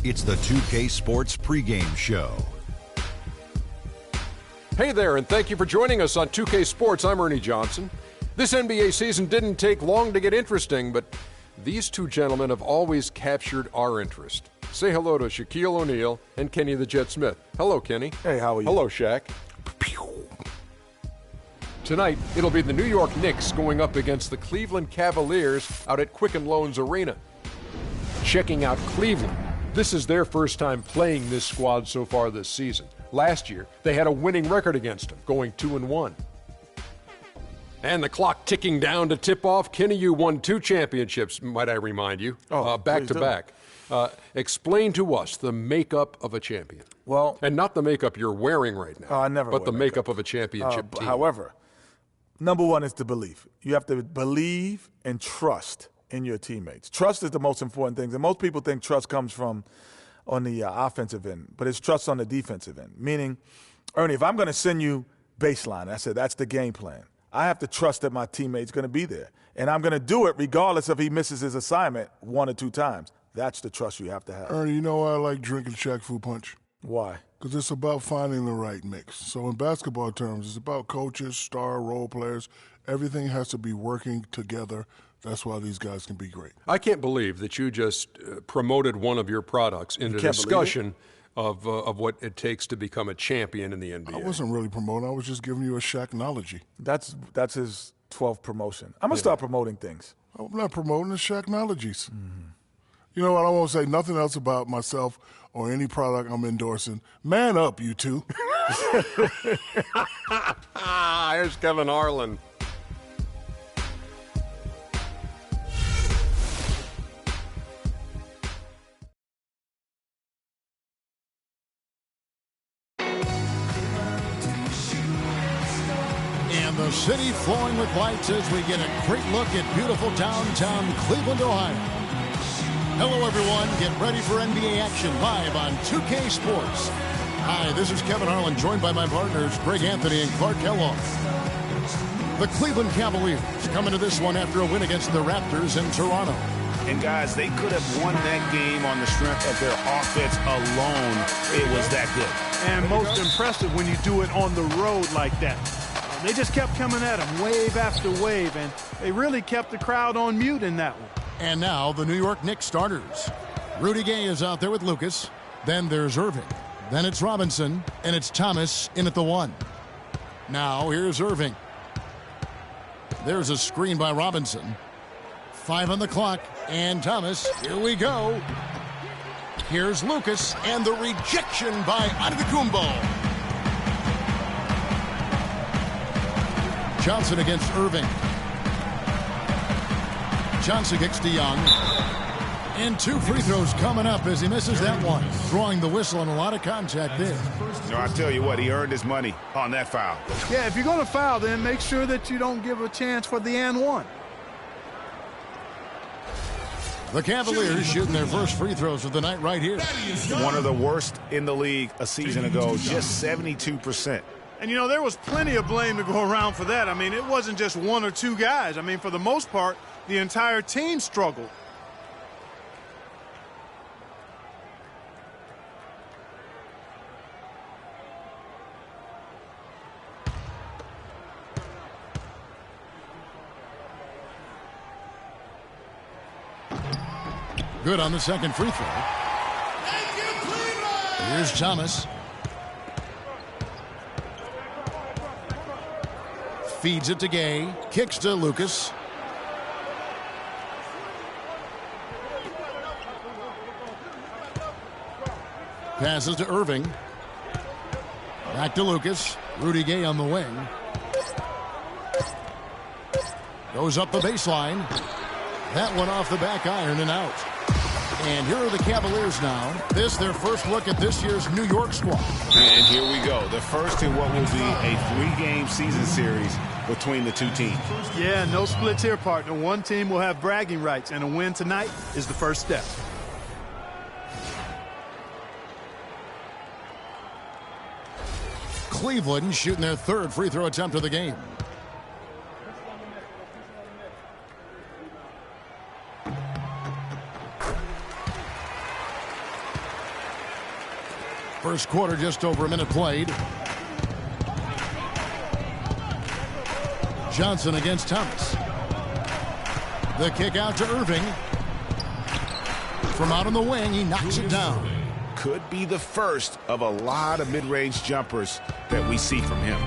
It's the 2K Sports pregame show. Hey there, and thank you for joining us on 2K Sports. I'm Ernie Johnson. This NBA season didn't take long to get interesting, but these two gentlemen have always captured our interest. Say hello to Shaquille O'Neal and Kenny the Jet Smith. Hello, Kenny. Hey, how are you? Hello, Shaq. Tonight, it'll be the New York Knicks going up against the Cleveland Cavaliers out at Quicken Loans Arena. Checking out Cleveland. This is their first time playing this squad so far this season. Last year, they had a winning record against them, going 2-1. And the clock ticking down to tip off. Kenny, you won 2 championships, might I remind you, back to back. Explain to us the makeup of a champion. Well, and not the makeup you're wearing right now. I never. But the makeup of a championship team. However, number one is the belief. You have to believe and trust in your teammates. Trust is the most important thing. And most people think trust comes from on the offensive end, but it's trust on the defensive end. Meaning, Ernie, if I'm going to send you baseline, I said that's the game plan. I have to trust that my teammate's going to be there. And I'm going to do it regardless if he misses his assignment 1 or 2 times. That's the trust you have to have. Ernie, you know why I like drinking Shaq Fu Punch? Why? Because it's about finding the right mix. So in basketball terms, it's about coaches, star role players. Everything has to be working together. That's why these guys can be great. I can't believe that you just promoted one of your products into discussion of what it takes to become a champion in the NBA. I wasn't really promoting. I was just giving you a Shaqnology. That's his 12th promotion. I'm going to start promoting things. I'm not promoting the Shaqnologies. Mm-hmm. You know what? I won't say nothing else about myself or any product I'm endorsing. Man up, you two. Here's Kevin Harlan. And the city flowing with lights as we get a great look at beautiful downtown Cleveland, Ohio. Hello, everyone. Get ready for NBA action live on 2K Sports. Hi, this is Kevin Harlan, joined by my partners, Greg Anthony and Clark Kellogg. The Cleveland Cavaliers coming to this one after a win against the Raptors in Toronto. And, guys, they could have won that game on the strength of their offense alone. It was that good. And most impressive when you do it on the road like that. They just kept coming at him wave after wave, and they really kept the crowd on mute in that one. And now the New York Knicks starters. Rudy Gay is out there with Lucas. Then there's Irving. Then it's Robinson, and it's Thomas in at the 1. Now here's Irving. There's a screen by Robinson. 5 on the clock, and Thomas, here we go. Here's Lucas, and the rejection by Antetokounmpo. Johnson against Irving. Johnson kicks to Young. And 2 free throws coming up as he misses that one. Drawing the whistle and a lot of contact there. No, I tell you what, he earned his money on that foul. Yeah, if you're going to foul, then make sure that you don't give a chance for the and one. The Cavaliers shooting their first free throws of the night right here. One of the worst in the league a season ago, just 72%. And, you know, there was plenty of blame to go around for that. I mean, it wasn't just 1 or 2 guys. I mean, for the most part, the entire team struggled. Good on the second free throw. Here's Thomas. Feeds it to Gay. Kicks to Lucas. Passes to Irving. Back to Lucas. Rudy Gay on the wing. Goes up the baseline. That one off the back iron and out. And here are the Cavaliers now. This their first look at this year's New York squad. And here we go. The first in what will be a 3-game season series between the 2 teams. Yeah, no splits here, partner. One team will have bragging rights, and a win tonight is the first step. Cleveland shooting their 3rd free throw attempt of the game. First quarter, just over a minute played. Johnson against Thomas. The kick out to Irving. From out on the wing, he knocks it down. Could be the first of a lot of mid-range jumpers that we see from him.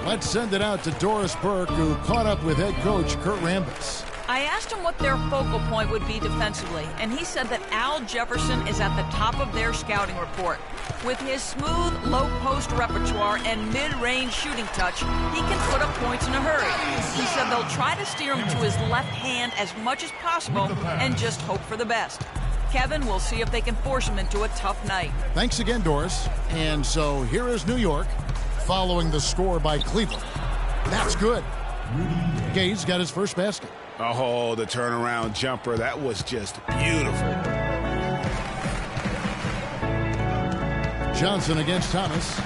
Let's send it out to Doris Burke, who caught up with head coach Kurt Rambis. I asked him what their focal point would be defensively, and he said that Al Jefferson is at the top of their scouting report. With his smooth, low-post repertoire and mid-range shooting touch, he can put up points in a hurry. He said they'll try to steer him to his left hand as much as possible and just hope for the best. Kevin will see if they can force him into a tough night. Thanks again, Doris. And so here is New York, following the score by Cleveland. That's good. Gay's got his first basket. Oh, the turnaround jumper. That was just beautiful. Johnson against Thomas.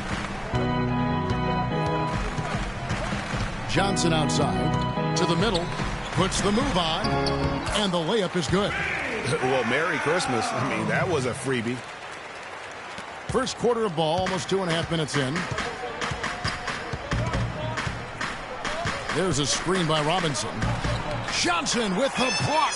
Johnson outside. To the middle. Puts the move on. And the layup is good. Well, Merry Christmas. I mean, that was a freebie. First quarter of ball, almost 2.5 minutes in. There's a screen by Robinson. Johnson with the block.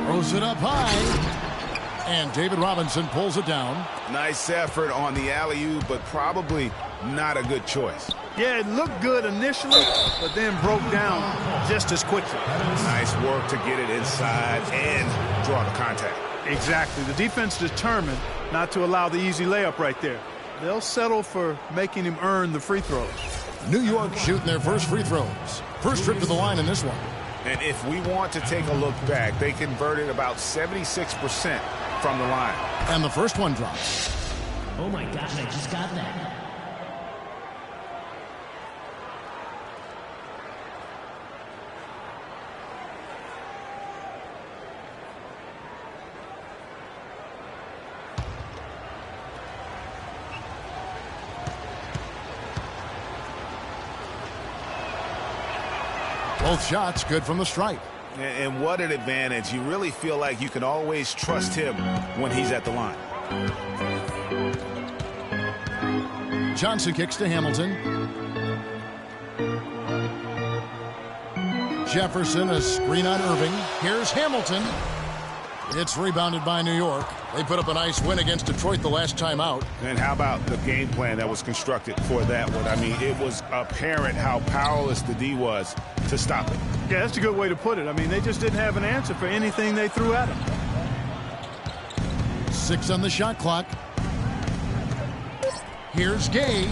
Throws it up high. And David Robinson pulls it down. Nice effort on the alley-oop, but probably not a good choice. Yeah, it looked good initially, but then broke down just as quickly. Nice work to get it inside and draw the contact. Exactly. The defense determined not to allow the easy layup right there. They'll settle for making him earn the free throws. New York shooting their first free throws. First trip to the line in this one. And if we want to take a look back, they converted about 76% from the line. And the first one drops. Oh my gosh, I just got that. Both shots good from the stripe. And what an advantage. You really feel like you can always trust him when he's at the line. Johnson kicks to Hamilton. Jefferson, a screen on Irving. Here's Hamilton. It's rebounded by New York. They put up a nice win against Detroit the last time out. And how about the game plan that was constructed for that one? I mean, it was apparent how powerless the D was to stop it. Yeah, that's a good way to put it. I mean, they just didn't have an answer for anything they threw at him. 6 on the shot clock. Here's Gay.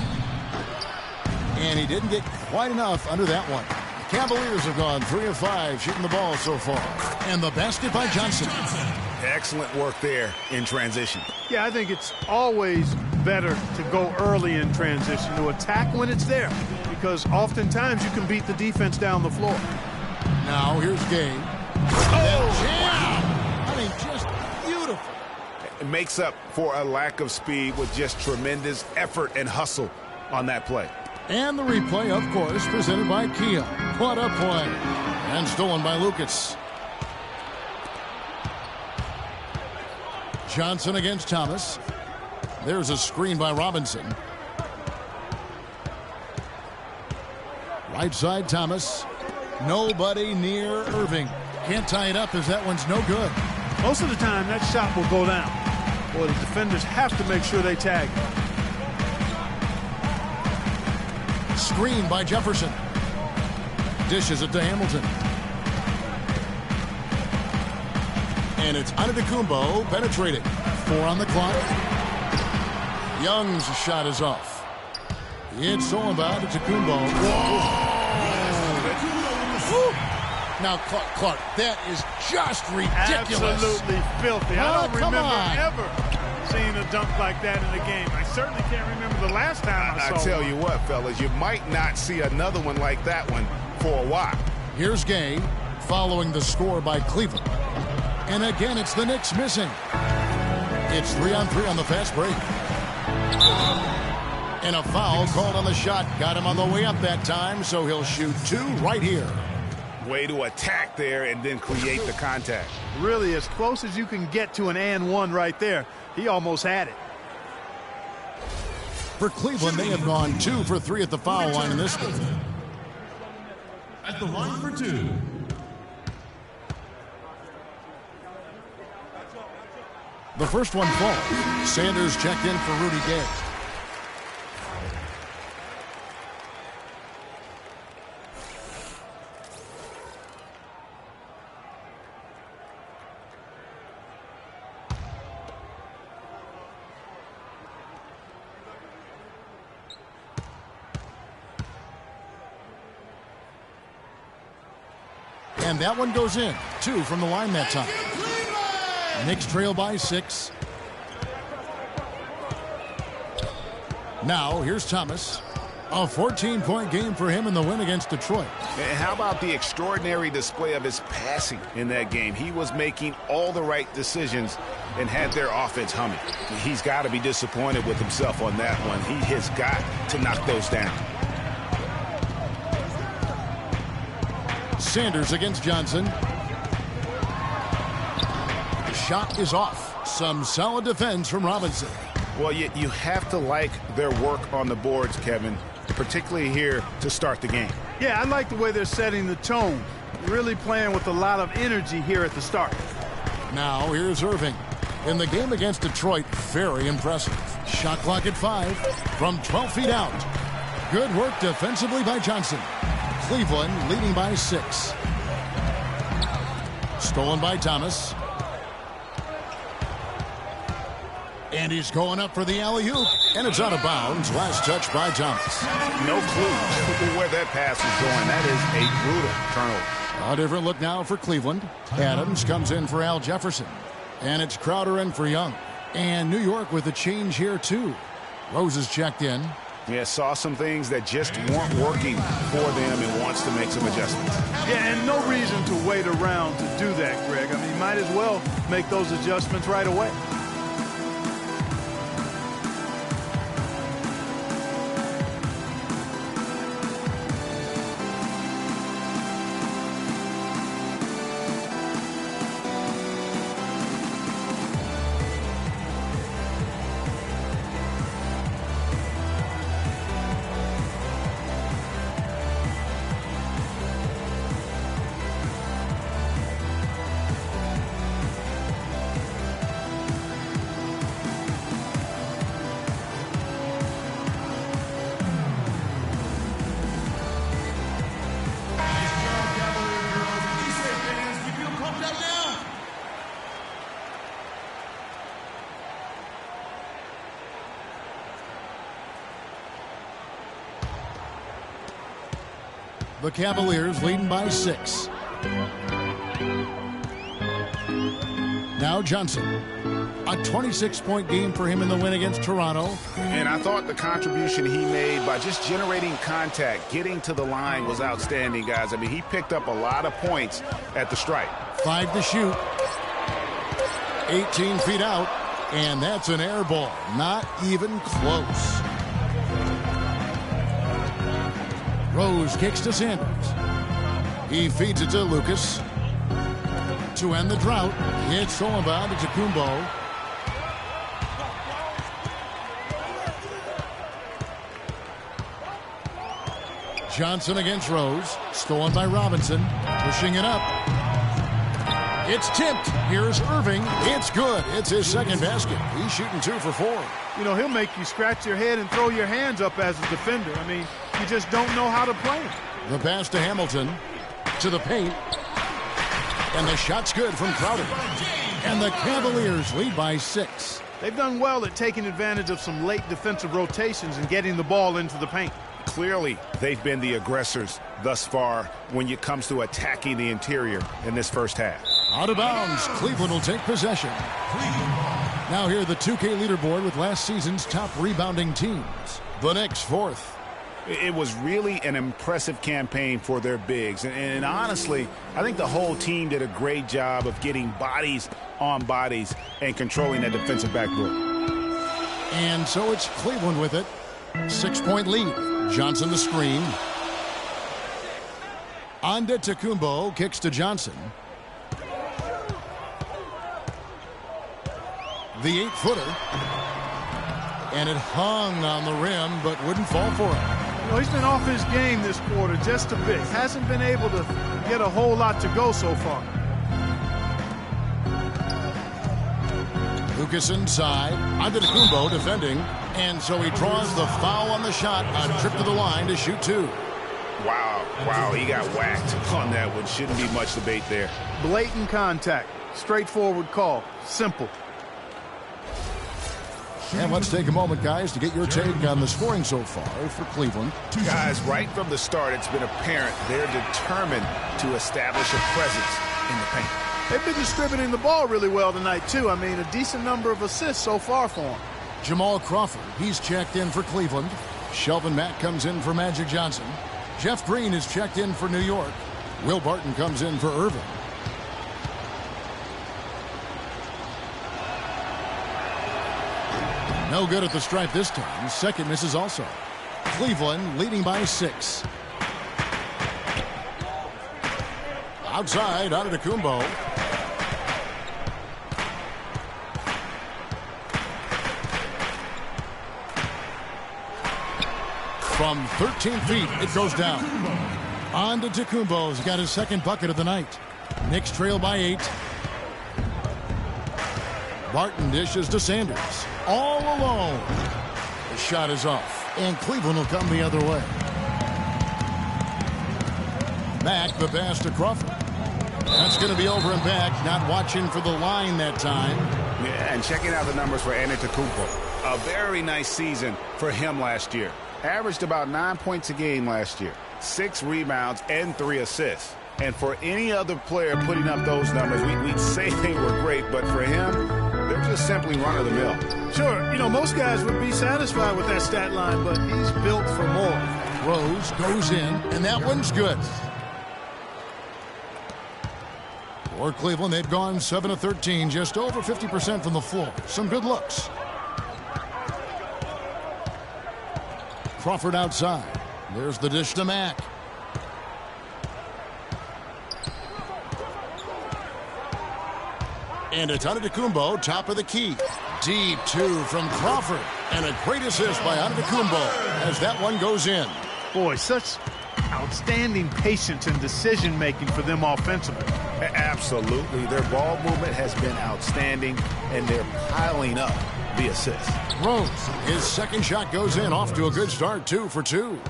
And he didn't get quite enough under that one. The Cavaliers have gone 3 of 5 shooting the ball so far. And the basket by Johnson. Excellent work there in transition. Yeah, I think it's always better to go early in transition, to attack when it's there, because oftentimes you can beat the defense down the floor. Now here's Gay. Oh, jam! I mean, just beautiful. It makes up for a lack of speed with just tremendous effort and hustle on that play. And the replay, of course, presented by Kia. What a play. And stolen by Lucas. Johnson against Thomas. There's a screen by Robinson. Right side, Thomas. Nobody near Irving. Can't tie it up as that one's no good. Most of the time, that shot will go down. Boy, the defenders have to make sure they tag it. Screen by Jefferson. Dishes it to Hamilton. And it's Antetokounmpo penetrating. 4 on the clock. Young's shot is off. It's all about Antetokounmpo. Now, Clark, that is just ridiculous. Absolutely filthy. I don't remember ever seeing a dunk like that in the game. I certainly can't remember the last time I saw I tell one. you what, fellas, you might not see another one like that one for a while. Here's Gay following the score by Cleveland. And again, it's the Knicks missing. It's 3-on-3 on the fast break. And a foul called on the shot. Got him on the way up that time, so he'll shoot 2 right here. Way to attack there and then create the contact. Really as close as you can get to an and one right there. He almost had it. For Cleveland, they have gone 2 for 3 at the foul line in this game. At the line for 2. The first one falls. Sanders checked in for Rudy Gay. And that one goes in. 2 from the line that time. Knicks trail by 6. Now, here's Thomas. A 14-point game for him in the win against Detroit. And how about the extraordinary display of his passing in that game? He was making all the right decisions and had their offense humming. He's got to be disappointed with himself on that one. He has got to knock those down. Sanders against Johnson. The shot is off. Some solid defense from Robinson. Well, you have to like their work on the boards, Kevin, particularly here to start the game. Yeah, I like the way they're setting the tone. Really playing with a lot of energy here at the start. Now, here's Irving. In the game against Detroit, very impressive. Shot clock at 5 from 12 feet out. Good work defensively by Johnson. Cleveland leading by 6. Stolen by Thomas. And he's going up for the alley-oop. And it's out of bounds. Last touch by Thomas. No clue where that pass was going. That is a brutal turnover. A different look now for Cleveland. Adams comes in for Al Jefferson. And it's Crowder in for Young. And New York with a change here, too. Rose is checked in. Yeah, saw some things that just weren't working for them and wants to make some adjustments. Yeah, and no reason to wait around to do that, Greg. I mean, might as well make those adjustments right away. The Cavaliers leading by 6. Now Johnson. A 26-point game for him in the win against Toronto. And I thought the contribution he made by just generating contact, getting to the line was outstanding, guys. I mean, he picked up a lot of points at the stripe. 5 to shoot. 18 feet out. And that's an air ball. Not even close. Rose kicks to Sanders. He feeds it to Lucas. To end the drought, it's stolen by Antetokounmpo. Johnson against Rose. Stolen by Robinson. Pushing it up. It's tipped. Here's Irving. It's good. It's his second basket. He's shooting 2 for 4. You know, he'll make you scratch your head and throw your hands up as a defender. I mean, you just don't know how to play him. The pass to Hamilton. To the paint. And the shot's good from Crowder. And the Cavaliers lead by 6. They've done well at taking advantage of some late defensive rotations and getting the ball into the paint. Clearly, they've been the aggressors thus far when it comes to attacking the interior in this first half. Out of bounds. Cleveland will take possession. Now here the 2K leaderboard with last season's top rebounding teams. The Knicks 4th. It was really an impressive campaign for their bigs. And honestly, I think the whole team did a great job of getting bodies on bodies and controlling that defensive backboard. And so it's Cleveland with it. 6-point lead. Johnson the screen. Antetokounmpo kicks to Johnson. The 8-footer. And it hung on the rim, but wouldn't fall for him. You know, he's been off his game this quarter just a bit. Hasn't been able to get a whole lot to go so far. Lucas inside. Antetokounmpo defending. And so he draws the foul on the shot. A trip to the line to shoot 2. Wow, he got whacked on that one. Shouldn't be much debate there. Blatant contact. Straightforward call. Simple. And let's take a moment, guys, to get your take on the scoring so far for Cleveland. Guys, right from the start, it's been apparent they're determined to establish a presence in the paint. They've been distributing the ball really well tonight, too. I mean, a decent number of assists so far for them. Jamal Crawford, he's checked in for Cleveland. Shelvin Mack comes in for Magic Johnson. Jeff Green is checked in for New York. Will Barton comes in for Irving. No good at the stripe this time. Second misses also. Cleveland leading by 6. Outside, Antetokounmpo. From 13 feet, it goes down. Antetokounmpo's got his second bucket of the night. Knicks trail by 8. Barton dishes to Sanders. All alone. The shot is off, and Cleveland will come the other way. Mack, the pass to Crawford. That's going to be over and back. Not watching for the line that time. Yeah, and checking out the numbers for Antetokounmpo. A very nice season for him last year. Averaged about 9 points a game last year. 6 rebounds and 3 assists. And for any other player putting up those numbers, we'd say they were great, but for him, they're just simply run-of-the-mill. Sure, you know, most guys would be satisfied with that stat line, but he's built for more. Rose goes in, and that one's good. For Cleveland, they've gone 7 of 13, just over 50% from the floor. Some good looks. Crawford outside. There's the dish to Mack. And it's Antetokounmpo, top of the key. Deep 2 from Crawford. And a great assist by Antetokounmpo as that one goes in. Boy, such outstanding patience and decision-making for them offensively. Absolutely. Their ball movement has been outstanding, and they're piling up the assists. Rose, his second shot goes in. Off to a good start, 2 for 2.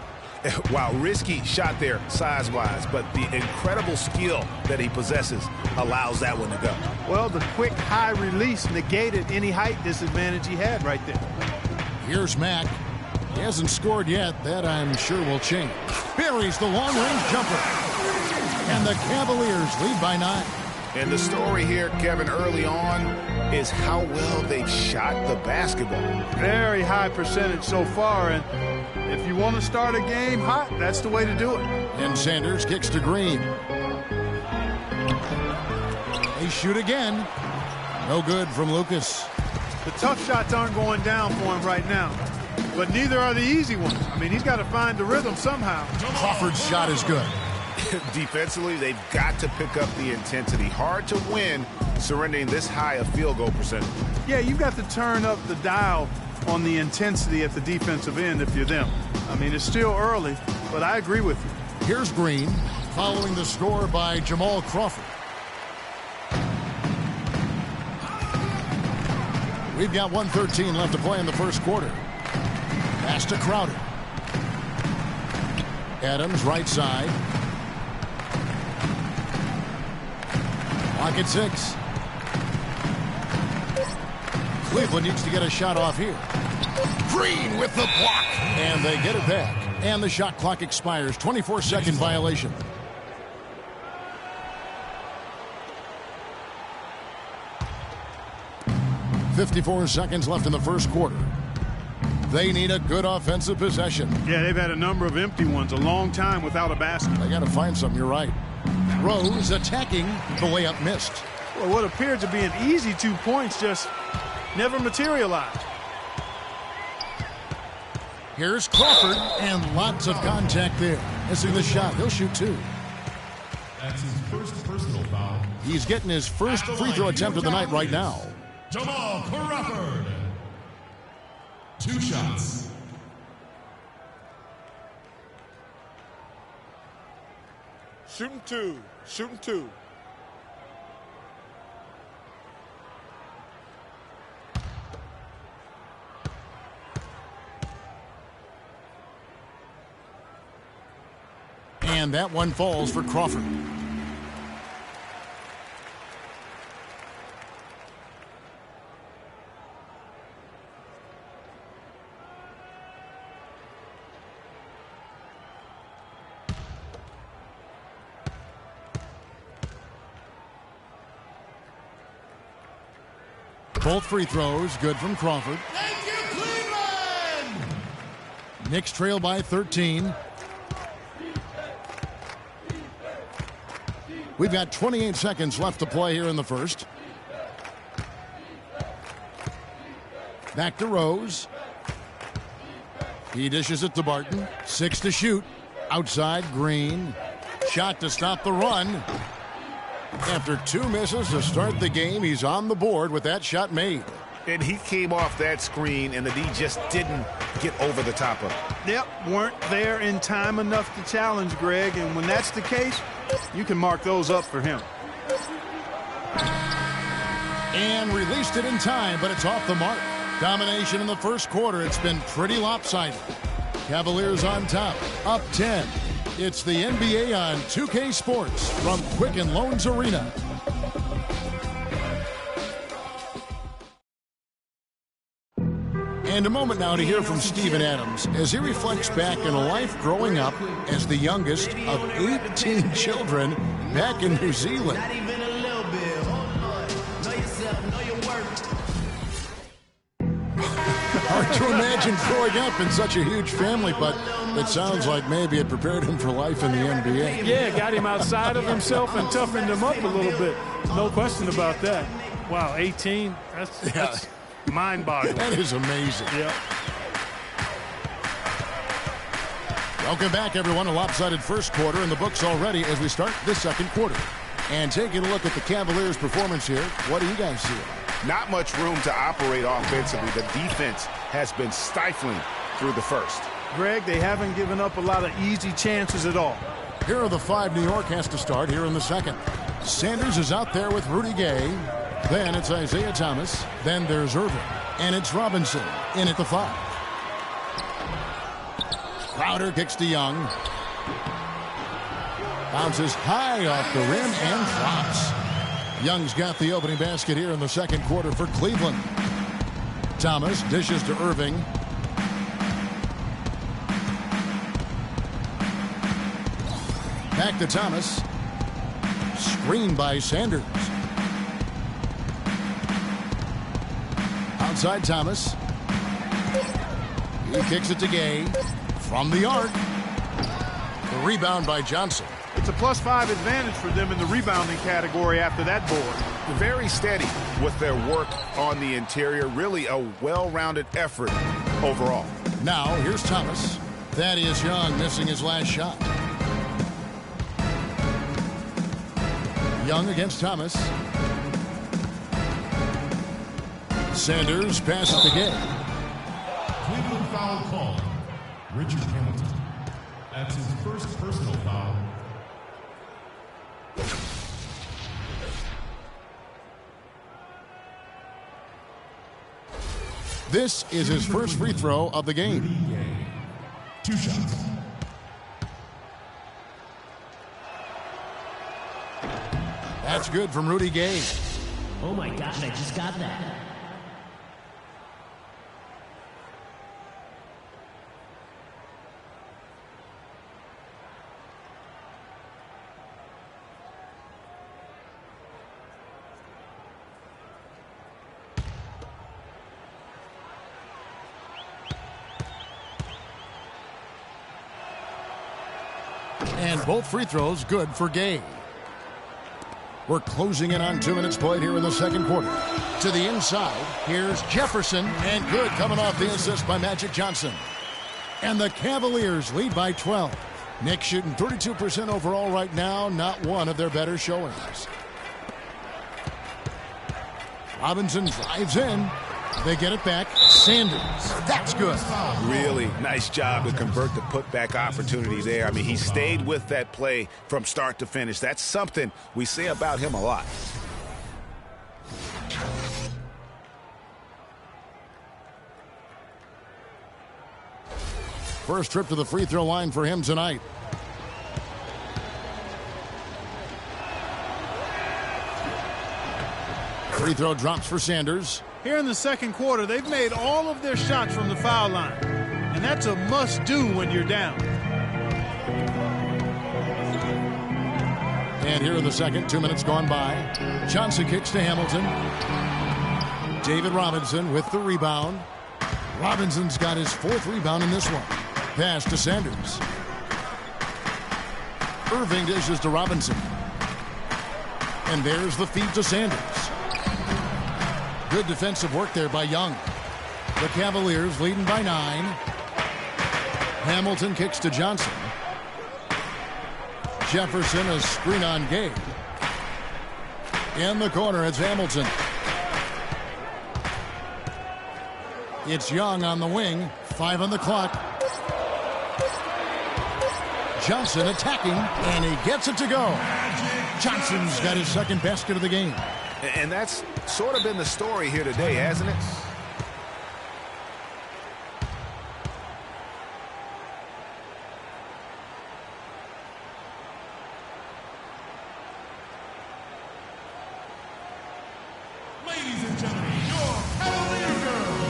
Wow, risky shot there size-wise, but the incredible skill that he possesses allows that one to go. Well, the quick high release negated any height disadvantage he had right there. Here's Mack. He hasn't scored yet. That, I'm sure, will change. Buries the long-range jumper. And the Cavaliers lead by 9. And the story here, Kevin, early on is how well they've shot the basketball. Very high percentage so far, and if you want to start a game hot, that's the way to do it. And Sanders kicks to Green. They shoot again. No good from Lucas. The tough shots aren't going down for him right now, but neither are the easy ones. I mean, he's got to find the rhythm somehow. Crawford's shot is good. Defensively, they've got to pick up the intensity. Hard to win surrendering this high a field goal percentage. Yeah, you've got to turn up the dial on the intensity at the defensive end if you're them. I mean, it's still early, but I agree with you. Here's Green, following the score by Jamal Crawford. We've got 1:13 left to play in the first quarter. Pass to Crowder. Adams, right side. Clock at 6. Cleveland needs to get a shot off here. Green with the block. And they get it back. And the shot clock expires. 24-second violation. .54 seconds left in the first quarter. They need a good offensive possession. Yeah, they've had a number of empty ones, a long time without a basket. They got to find something, you're right. Rose attacking, the layup missed. Well, what appeared to be an easy 2 points just never materialized. Here's Crawford, and lots of contact there. Missing the shot. He'll shoot 2. That's his first personal foul. He's getting his first free throw attempt of the night right now. Jamal Crawford. 2 shots. Shooting 2. Shooting 2. And that one falls for Crawford. Both free throws good from Crawford. Thank you, Cleveland! Knicks trail by 13. We've got 28 seconds left to play here in the first. Back to Rose. He dishes it to Barton. 6 to shoot. Outside, Green. Shot to stop the run. After 2 misses to start the game, he's on the board with that shot made. And he came off that screen, and the D just didn't get over the top of it. Yep, weren't there in time enough to challenge Greg, and when that's the case, you can mark those up for him. And released it in time, but it's off the mark. Domination in the first quarter. It's been pretty lopsided. Cavaliers on top, up 10. It's the NBA on 2K Sports from Quicken Loans Arena. And a moment now to hear from Steven Adams as he reflects back on a life growing up as the youngest of 18 children back in New Zealand. Not even a little bit. Know yourself, know your worth. Hard to imagine growing up in such a huge family, but it sounds like maybe it prepared him for life in the NBA. Yeah, got him outside of himself and toughened him up a little bit. No question about that. Wow, 18? That's mind-boggling. That is amazing. Yeah. Welcome back, everyone. A lopsided first quarter in the books already as we start the second quarter. And taking a look at the Cavaliers' performance here, what do you guys see? Not much room to operate offensively. The defense has been stifling through the first. Greg, they haven't given up a lot of easy chances at all. Here are the 5 New York has to start here in the second. Sanders is out there with Rudy Gay. Then it's Isaiah Thomas. Then there's Irving. And it's Robinson in at the 5. Crowder kicks to Young. Bounces high off the rim and drops. Young's got the opening basket here in the second quarter for Cleveland. Thomas dishes to Irving. Back to Thomas. Screened by Sanders. Outside Thomas. He kicks it to Gay. From the arc. The rebound by Johnson. It's a +5 advantage for them in the rebounding category after that board. Very steady with their work on the interior. Really a well-rounded effort overall. Now, here's Thomas. Thaddeus Young missing his last shot. Young against Thomas. Sanders passes to Gay. Cleveland foul called. Richard Hamilton. That's his first personal foul. This is his first free throw of the game. 2 shots. That's good from Rudy Gay. Oh my gosh, I just got that. And both free throws good for Gay. We're closing in on 2 minutes played here in the second quarter. To the inside, here's Jefferson, and good coming off the assist by Magic Johnson. And the Cavaliers lead by 12. Knicks shooting 32% overall right now, not one of their better showings. Robinson drives in. They get it back. Sanders. That's good. Really nice job to convert the putback opportunity there. I mean, he stayed with that play from start to finish. That's something we say about him a lot. First trip to the free throw line for him tonight. Free throw drops for Sanders. Here in the second quarter, they've made all of their shots from the foul line. And that's a must-do when you're down. And here in the second, 2 minutes gone by. Johnson kicks to Hamilton. David Robinson with the rebound. Robinson's got his 4th rebound in this one. Pass to Sanders. Irving dishes to Robinson. And there's the feed to Sanders. Good defensive work there by Young. The Cavaliers leading by 9. Hamilton kicks to Johnson. Jefferson, a screen on Gabe. In the corner, it's Hamilton. It's Young on the wing. 5 on the clock. Johnson attacking, and he gets it to go. Johnson's got his 2nd basket of the game. And that's sort of been the story here today, hasn't it? Ladies and gentlemen, your Cavalier girls.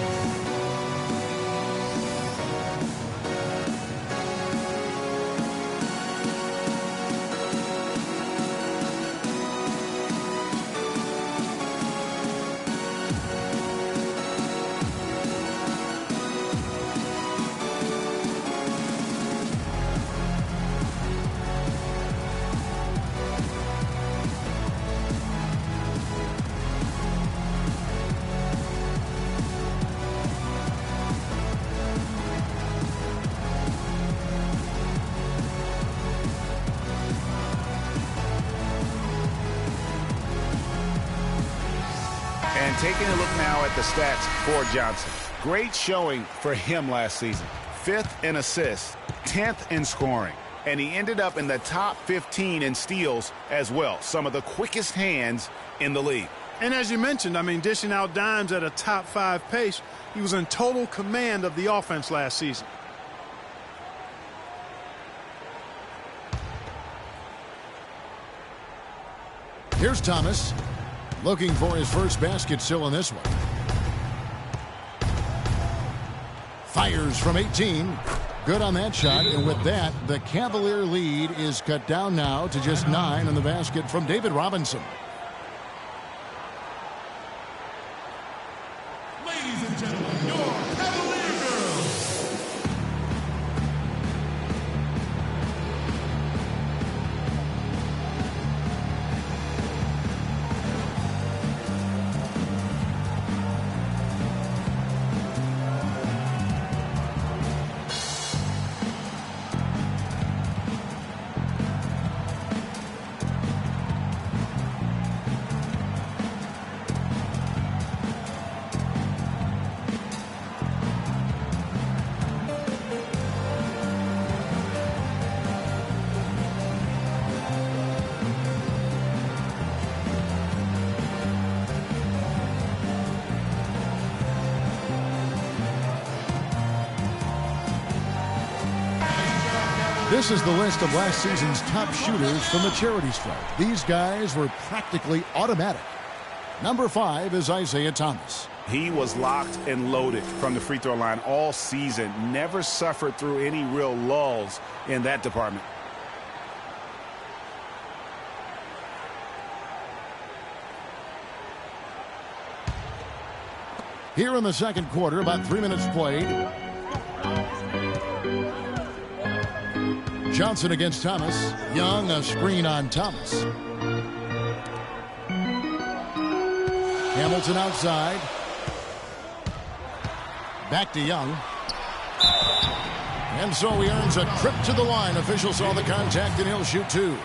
And taking a look now at the stats for Johnson. Great showing for him last season. 5th in assists, 10th in scoring. And he ended up in the top 15 in steals as well. Some of the quickest hands in the league. And as you mentioned, I mean, dishing out dimes at a top 5 pace, he was in total command of the offense last season. Here's Thomas. Looking for his first basket still in this one. Fires from 18. Good on that shot. And with that, the Cavalier lead is cut down now to just 9 on the basket from David Robinson. Ladies and gentlemen, your Cavalier girls. This is the list of last season's top shooters from the charity stripe. These guys were practically automatic. Number 5 is Isaiah Thomas. He was locked and loaded from the free throw line all season. Never suffered through any real lulls in that department. Here in the second quarter, about 3 minutes played. Johnson against Thomas. Young, a screen on Thomas. Hamilton outside. Back to Young. And so he earns a trip to the line. Officials saw the contact, and he'll shoot 2.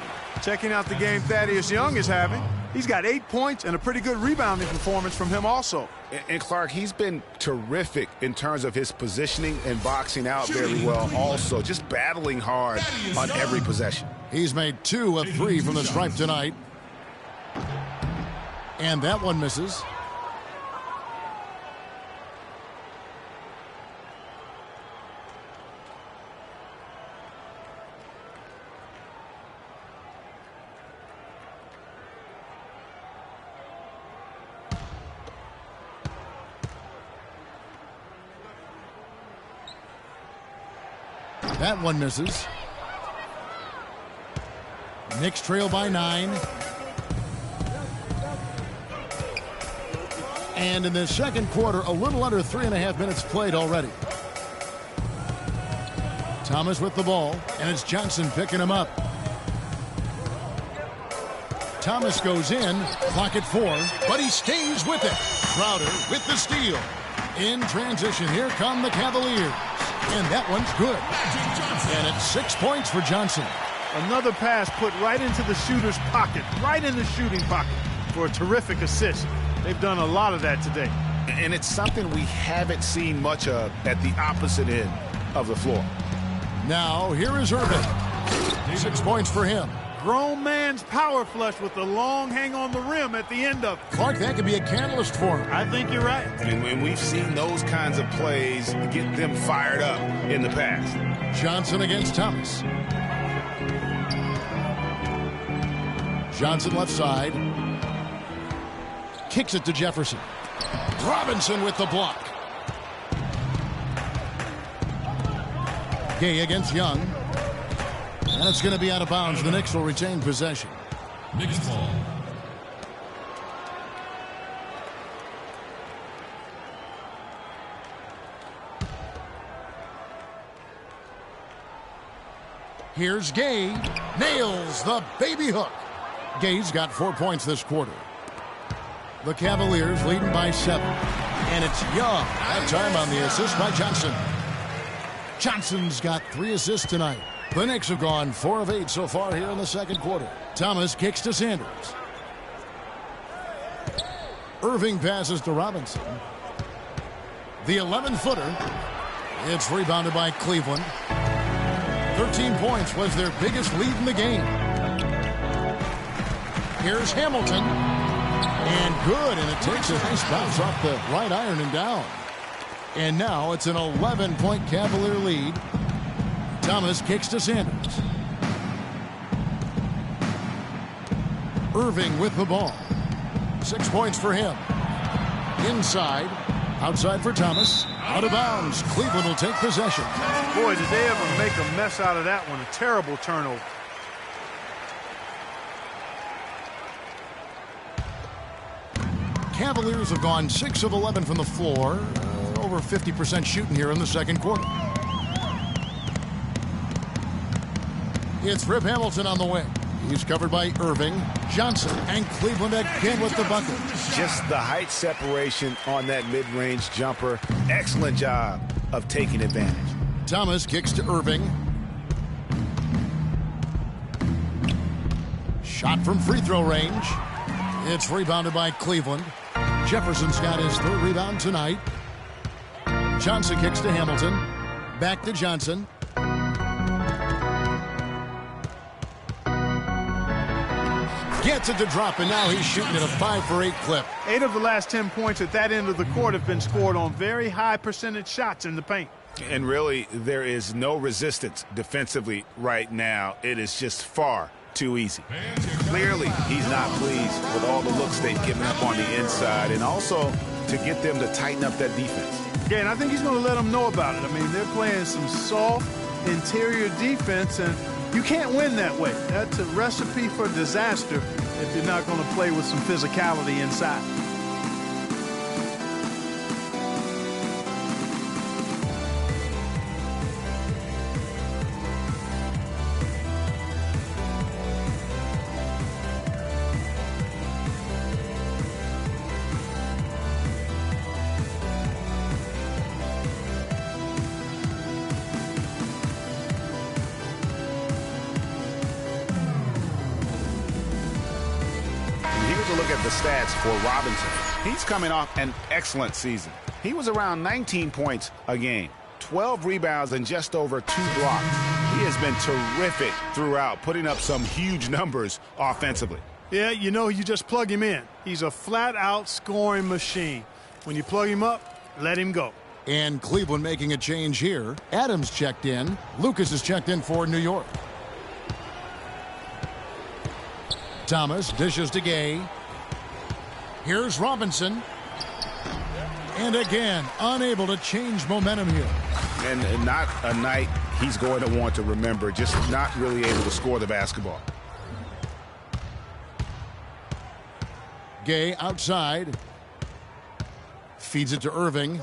Checking out the game Thaddeus Young is having. He's got 8 points and a pretty good rebounding performance from him also. And Clark, he's been terrific in terms of his positioning and boxing out very well also. Just battling hard on every possession. He's made 2 of 3 from the stripe tonight. And that one misses. That one misses. Knicks trail by 9. And in the second quarter, a little under 3.5 minutes played already. Thomas with the ball, and it's Johnson picking him up. Thomas goes in, clock at 4, but he stays with it. Crowder with the steal. In transition, here come the Cavaliers. And that one's good. And it's 6 points for Johnson. Another pass put right into the shooter's pocket, right in the shooting pocket for a terrific assist. They've done a lot of that today. And it's something we haven't seen much of at the opposite end of the floor. Now, here is Irving. 6 points for him. Grown man's power flush with the long hang on the rim at the end of it. Clark, that could be a catalyst for him. I think you're right. And we've seen those kinds of plays get them fired up in the past. Johnson against Thomas. Johnson left side. Kicks it to Jefferson. Robinson with the block. Gay against Young. And it's going to be out of bounds. The Knicks will retain possession. Knicks ball. Here's Gay. Nails the baby hook. Gay's got 4 points this quarter. The Cavaliers leading by 7. And it's Young. That time on the assist by Johnson. Johnson's got 3 assists tonight. The Knicks have gone 4 of 8 so far here in the second quarter. Thomas kicks to Sanders. Irving passes to Robinson. The 11-footer. It's rebounded by Cleveland. 13 points was their biggest lead in the game. Here's Hamilton. And good, and it takes a nice bounce off the right iron and down. And now it's an 11-point Cavalier lead. Thomas kicks to Sanders. Irving with the ball. 6 points for him. Inside. Outside for Thomas. Out of bounds. Cleveland will take possession. Boy, did they ever make a mess out of that one. A terrible turnover. Cavaliers have gone 6 of 11 from the floor. Over 50% shooting here in the second quarter. It's Rip Hamilton on the wing. He's covered by Irving, Johnson, and Cleveland again with the bucket. Just the height separation on that mid-range jumper. Excellent job of taking advantage. Thomas kicks to Irving. Shot from free throw range. It's rebounded by Cleveland. Jefferson's got his 3rd rebound tonight. Johnson kicks to Hamilton. Back to Johnson. Gets it to drop, and now he's shooting at a 5 for 8 clip. 8 of the last 10 points at that end of the court have been scored on very high percentage shots in the paint. And really, there is no resistance defensively right now. It is just far too easy. Clearly, he's not pleased with all the looks they've given up on the inside, and also to get them to tighten up that defense. Yeah, and I think he's going to let them know about it. I mean, they're playing some soft interior defense, and you can't win that way. That's a recipe for disaster if you're not going to play with some physicality inside. a look at the stats for Robinson. He's coming off an excellent season. He was around 19 points a game, 12 rebounds, and just over 2 blocks. He has been terrific throughout, putting up some huge numbers offensively. Yeah, you know, you just plug him in. He's a flat-out scoring machine. When you plug him up, let him go. And Cleveland making a change here. Adams checked in. Lucas is checked in for New York. Thomas dishes to Gay. Here's Robinson. And again, unable to change momentum here. And not a night he's going to want to remember, just not really able to score the basketball. Gay outside. Feeds it to Irving.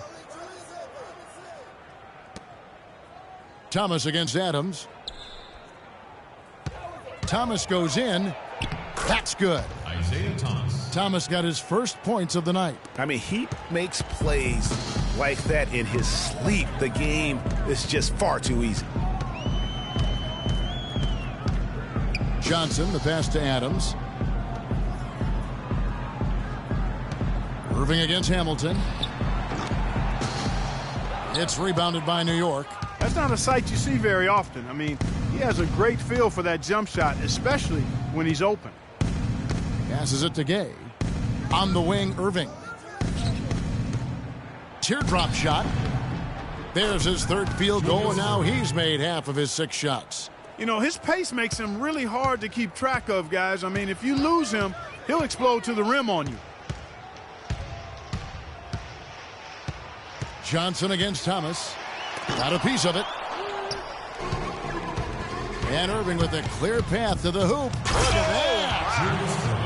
Thomas against Adams. Thomas goes in. That's good. Isaiah Thomas. Thomas got his first points of the night. I mean, he makes plays like that in his sleep. The game is just far too easy. Johnson, the pass to Adams. Irving against Hamilton. It's rebounded by New York. That's not a sight you see very often. I mean, he has a great feel for that jump shot, especially when he's open. Passes it to Gay. On the wing, Irving. Teardrop shot. There's his third field goal, and now he's made half of his 6 shots. You know, his pace makes him really hard to keep track of, guys. I mean, if you lose him, he'll explode to the rim on you. Johnson against Thomas. Got a piece of it. And Irving with a clear path to the hoop. Look at that.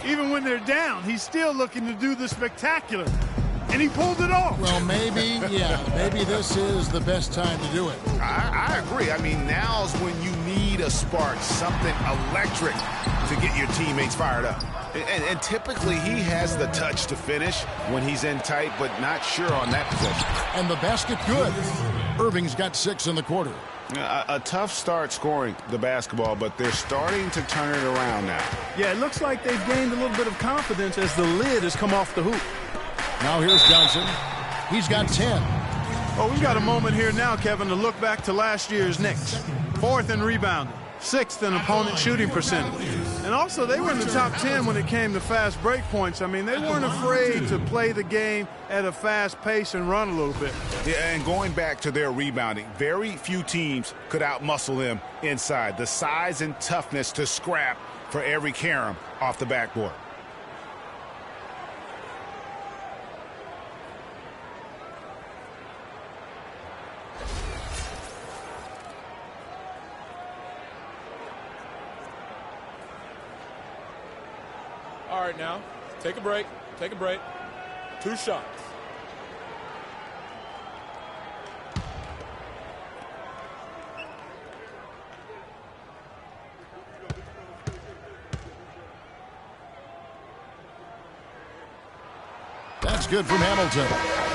Even when they're down, he's still looking to do the spectacular. And he pulled it off. Well, maybe this is the best time to do it. I agree. I mean, now's when you need a spark, something electric to get your teammates fired up. And typically he has the touch to finish when he's in tight, but not sure on that possession. And the basket good. Irving's got 6 in the quarter. A tough start scoring the basketball, but they're starting to turn it around now. Yeah, it looks like they've gained a little bit of confidence as the lid has come off the hoop. Now here's Johnson. He's got 10. Oh, we've got a moment here now, Kevin, to look back to last year's Knicks. 4th in rebounding, 6th in opponent shooting percentage. And also, they were in the top 10 when it came to fast break points. I mean, they weren't afraid to play the game at a fast pace and run a little bit. Yeah, and going back to their rebounding, very few teams could outmuscle them inside. The size and toughness to scrap for every carom off the backboard. All right, now, take a break. 2 shots. That's good from Hamilton.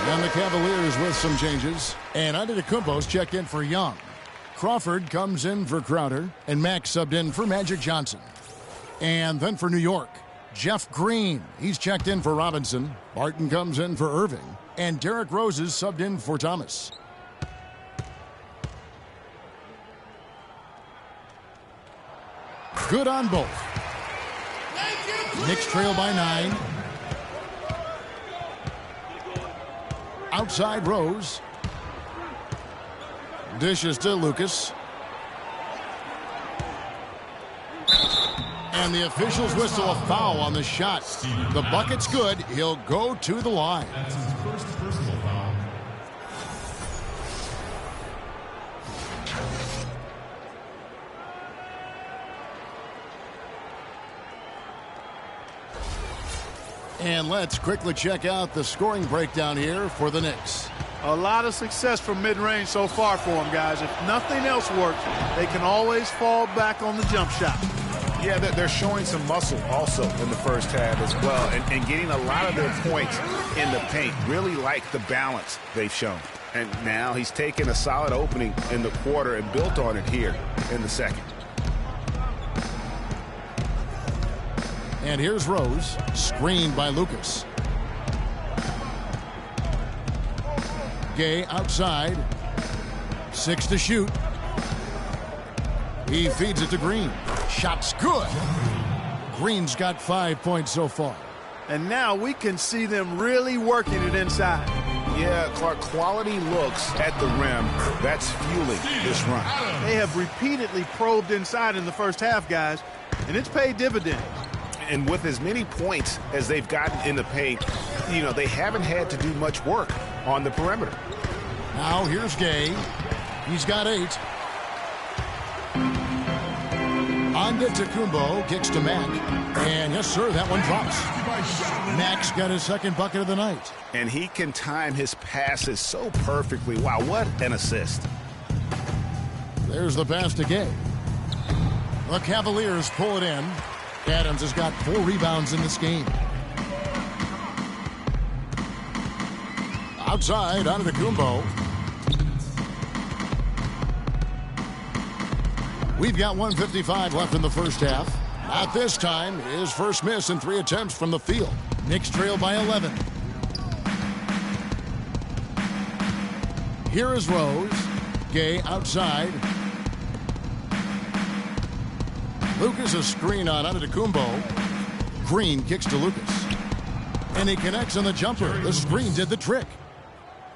And the Cavaliers with some changes. And Antetokounmpo's checked in for Young. Crawford comes in for Crowder. And Max subbed in for Magic Johnson. And then for New York, Jeff Green. He's checked in for Robinson. Barton comes in for Irving. And Derrick Rose is subbed in for Thomas. Good on both. Knicks trail by 9. Outside Rose. Dishes to Lucas. And the officials whistle a foul on the shot. The bucket's good. He'll go to the line. That's his first personal foul. And let's quickly check out the scoring breakdown here for the Knicks. A lot of success from mid-range so far for them, guys. If nothing else works, they can always fall back on the jump shot. Yeah, they're showing some muscle also in the first half as well, and getting a lot of their points in the paint. Really like the balance they've shown. And now he's taken a solid opening in the quarter and built on it here in the second. And here's Rose, screened by Lucas. Gay outside. 6 to shoot. He feeds it to Green. Shot's good. Green's got 5 points so far. And now we can see them really working it inside. Yeah, Clark, quality looks at the rim. That's fueling this run. They have repeatedly probed inside in the first half, guys, and it's paid dividends. And with as many points as they've gotten in the paint, you know, they haven't had to do much work on the perimeter. Now here's Gay. He's got 8. Antetokounmpo kicks to Mack. And yes, sir, that one drops. Mack's got his second bucket of the night. And he can time his passes so perfectly. Wow, what an assist. There's the pass to Gay. The Cavaliers pull it in. Adams has got 4 rebounds in this game. Outside, Antetokounmpo. We've got 1:55 left in the first half. At this time, his first miss in 3 attempts from the field. Knicks trail by 11. Here is Rose. Gay outside. Lucas a screen on Antetokounmpo. Green kicks to Lucas. And he connects on the jumper. The screen did the trick.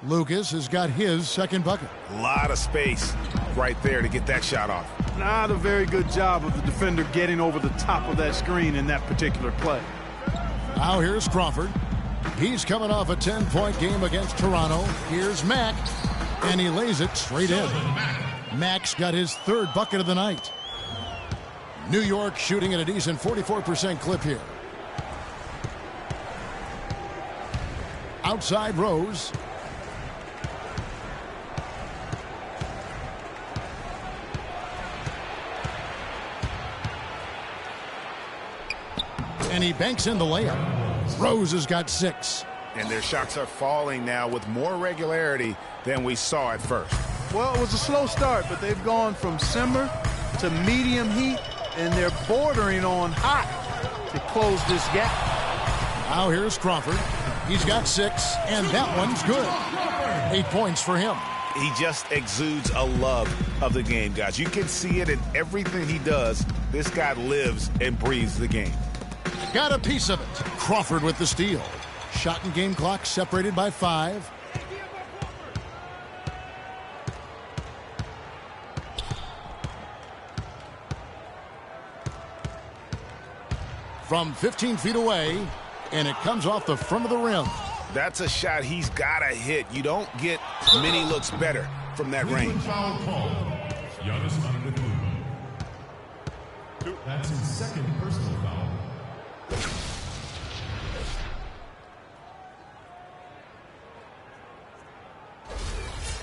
Lucas has got his second bucket. A lot of space right there to get that shot off. Not a very good job of the defender getting over the top of that screen in that particular play. Now here's Crawford. He's coming off a 10-point game against Toronto. Here's Mack, and he lays it straight in. Mack's got his 3rd bucket of the night. New York shooting at a decent 44% clip here. Outside Rose. And he banks in the layup. Rose has got 6. And their shots are falling now with more regularity than we saw at first. Well, it was a slow start, but they've gone from simmer to medium heat, and they're bordering on hot to close this gap. Now here's Crawford. He's got 6, and that one's good. 8 points for him. He just exudes a love of the game, guys. You can see it in everything he does. This guy lives and breathes the game. Got a piece of it. Crawford with the steal. Shot and game clock separated by 5. From 15 feet away, and it comes off the front of the rim. That's a shot he's got to hit. You don't get many looks better from that range. Foul call. Giannis Antetokounmpo. That's his second personal foul.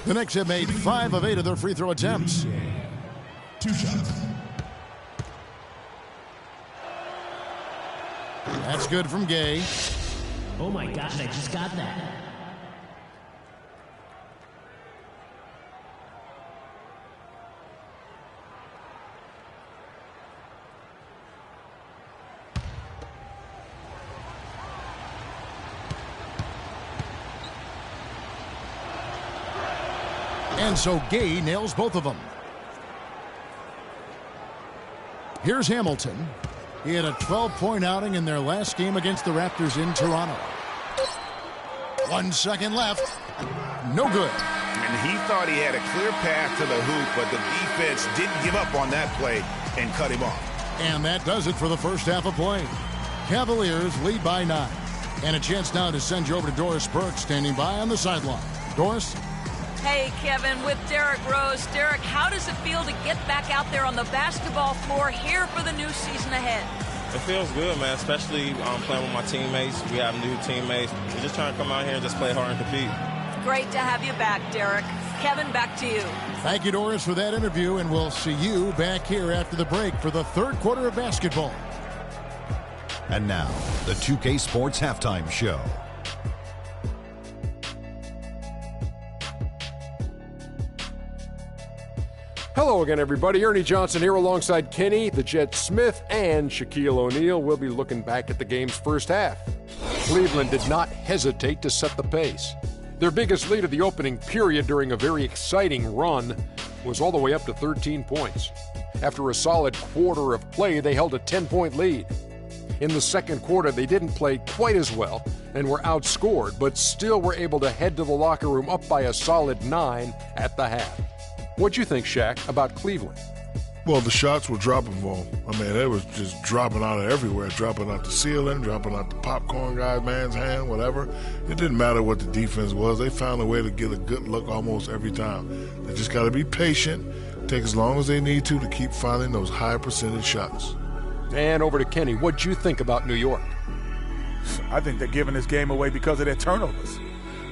The Knicks have made 5 of 8 of their free throw attempts. 2 shots. That's good from Gay. Oh my gosh, I just got that. And so Gay nails both of them. Here's Hamilton. He had a 12-point outing in their last game against the Raptors in Toronto. 1 second left. No good. And he thought he had a clear path to the hoop, but the defense didn't give up on that play and cut him off. And that does it for the first half of play. Cavaliers lead by 9. And a chance now to send you over to Doris Burke, standing by on the sideline. Doris? Hey, Kevin, with Derrick Rose. Derrick, how does it feel to get back out there on the basketball floor here for the new season ahead? It feels good, man, especially playing with my teammates. We have new teammates. We're just trying to come out here and just play hard and compete. Great to have you back, Derrick. Kevin, back to you. Thank you, Doris, for that interview, and we'll see you back here after the break for the third quarter of basketball. And now, the 2K Sports Halftime Show. Hello again, everybody. Ernie Johnson here alongside Kenny, the Jet Smith, and Shaquille O'Neal. We'll be looking back at the game's first half. Cleveland did not hesitate to set the pace. Their biggest lead of the opening period during a very exciting run was all the way up to 13 points. After a solid quarter of play, they held a 10-point lead. In the second quarter, they didn't play quite as well and were outscored, but still were able to head to the locker room up by a solid 9 at the half. What'd you think, Shaq, about Cleveland? Well, the shots were dropping for them. I mean, they was just dropping out of everywhere, dropping out the ceiling, dropping out the popcorn guy's man's hand, whatever. It didn't matter what the defense was. They found a way to get a good look almost every time. They just got to be patient, take as long as they need to keep finding those high percentage shots. And over to Kenny. What'd you think about New York? I think they're giving this game away because of their turnovers.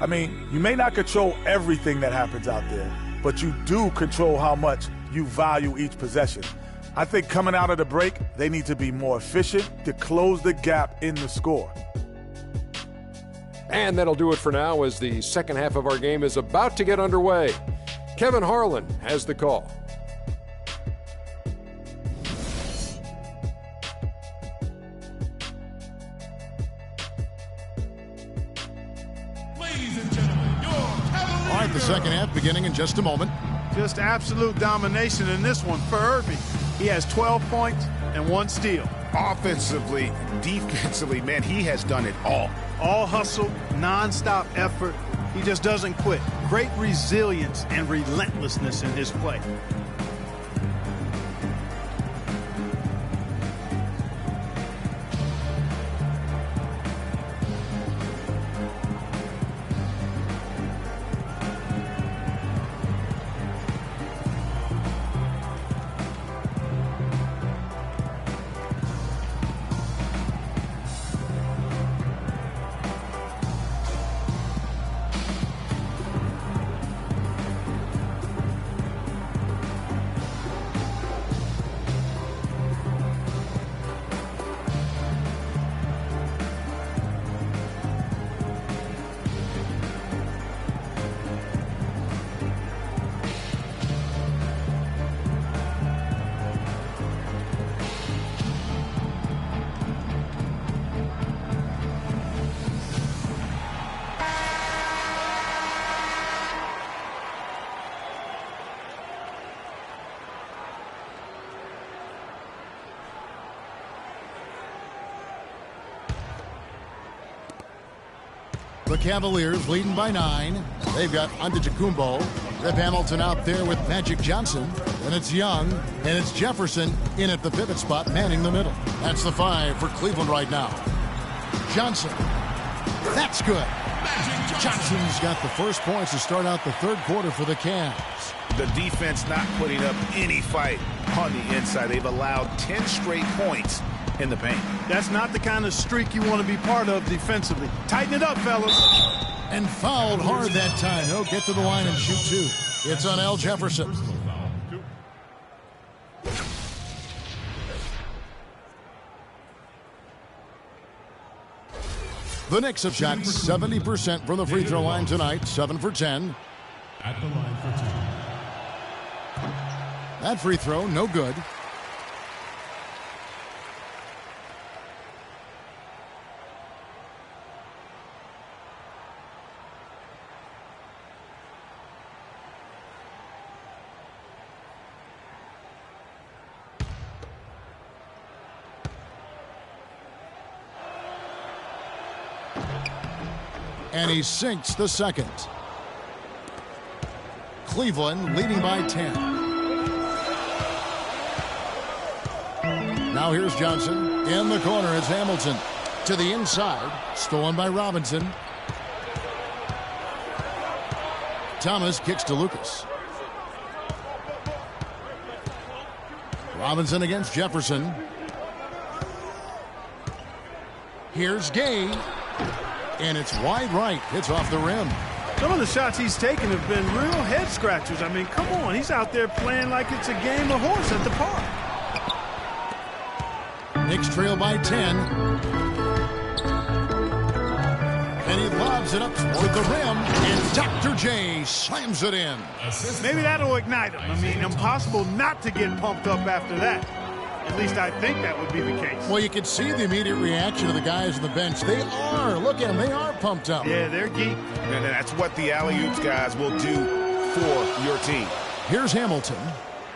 I mean, you may not control everything that happens out there, but you do control how much you value each possession. I think coming out of the break, they need to be more efficient to close the gap in the score. And that'll do it for now as the second half of our game is about to get underway. Kevin Harlan has the call. All right, the second half beginning in just a moment. Just absolute domination in this one for Irving. He has 12 points and 1 steal. Offensively, defensively, man, he has done it all. All hustle, non-stop effort. He just doesn't quit. Great resilience and relentlessness in his play. The Cavaliers leading by 9. They've got Antetokounmpo, Rip Hamilton out there with Magic Johnson. And it's Young, and it's Jefferson in at the pivot spot, manning the middle. That's the 5 for Cleveland right now. Johnson. That's good. Johnson's got the first points to start out the third quarter for the Cavs. The defense not putting up any fight on the inside. They've allowed 10 straight points in the paint. That's not the kind of streak you want to be part of defensively. Tighten it up, fellas. And fouled hard that time. He'll get to the line and shoot 2. It's on Al Jefferson. The Knicks have shot 70% from the free throw line tonight, 7 for 10. At the line for 2. That free throw, no good. And he sinks the second. Cleveland leading by 10. Now here's Johnson. In the corner, it's Hamilton. To the inside. Stolen by Robinson. Thomas kicks to Lucas. Robinson against Jefferson. Here's Gay. And it's wide right. Hits off the rim. Some of the shots he's taken have been real head scratchers. I mean, come on. He's out there playing like it's a game of horse at the park. Knicks trail by 10. And he lobs it up toward the rim, and Dr. J slams it in. Maybe that'll ignite him. I mean, impossible not to get pumped up after that. At least I think that would be the case. Well, you can see the immediate reaction of the guys on the bench. They are. Look at them. They are pumped up. Yeah, they're geeked. And that's what the alley-oops guys will do for your team. Here's Hamilton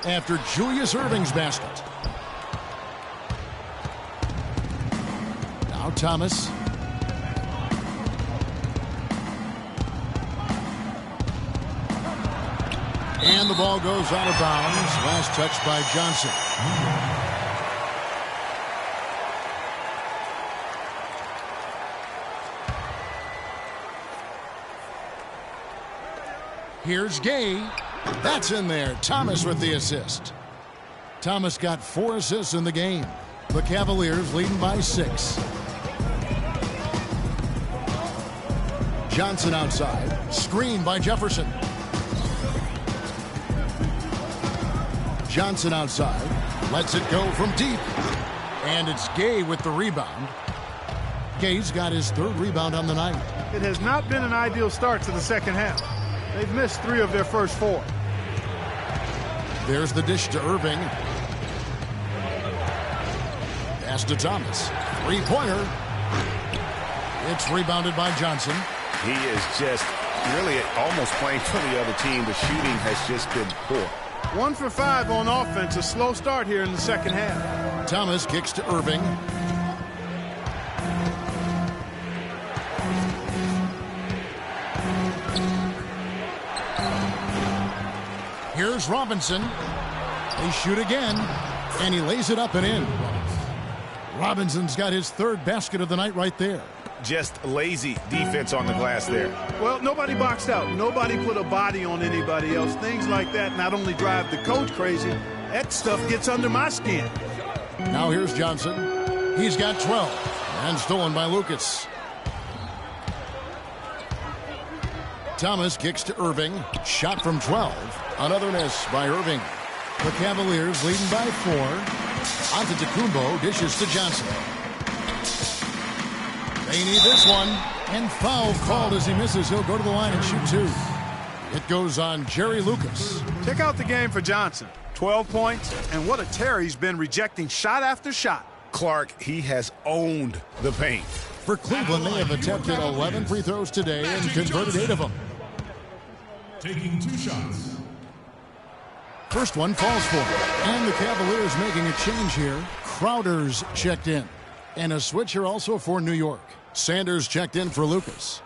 after Julius Erving's basket. Now Thomas. And the ball goes out of bounds. Last touch by Johnson. Here's Gay. That's in there. Thomas with the assist. Thomas got 4 assists in the game. The Cavaliers leading by 6. Johnson outside. Screen by Jefferson. Johnson outside. Lets it go from deep. And it's Gay with the rebound. Gay's got his 3rd rebound on the night. It has not been an ideal start to the second half. They've missed 3 of their first 4. There's the dish to Erving. Pass to Thomas. 3-pointer. It's rebounded by Johnson. He is just really almost playing for the other team. The shooting has just been poor. 1 for 5 on offense. A slow start here in the second half. Thomas kicks to Erving. Here's Robinson. They shoot again, and he lays it up and in. Robinson's got his 3rd basket of the night right there. Just lazy defense on the glass there. Well, nobody boxed out. Nobody put a body on anybody else. Things like that not only drive the coach crazy, that stuff gets under my skin. Now here's Johnson. He's got 12, and stolen by Lucas. Thomas kicks to Erving. Shot from 12. Another miss by Erving. The Cavaliers leading by 4. Antetokounmpo dishes to Johnson. They need this one. And foul called as he misses. He'll go to the line and shoot 2. It goes on Jerry Lucas. Check out the game for Johnson. 12 points, and what a tear he's been rejecting shot after shot. Clark, he has owned the paint. For Cleveland, they have attempted 11 free throws today and converted 8 of them. Taking 2 shots. First one falls for him. And the Cavaliers making a change here. Crowder's checked in. And a switch here also for New York. Sanders checked in for Lucas.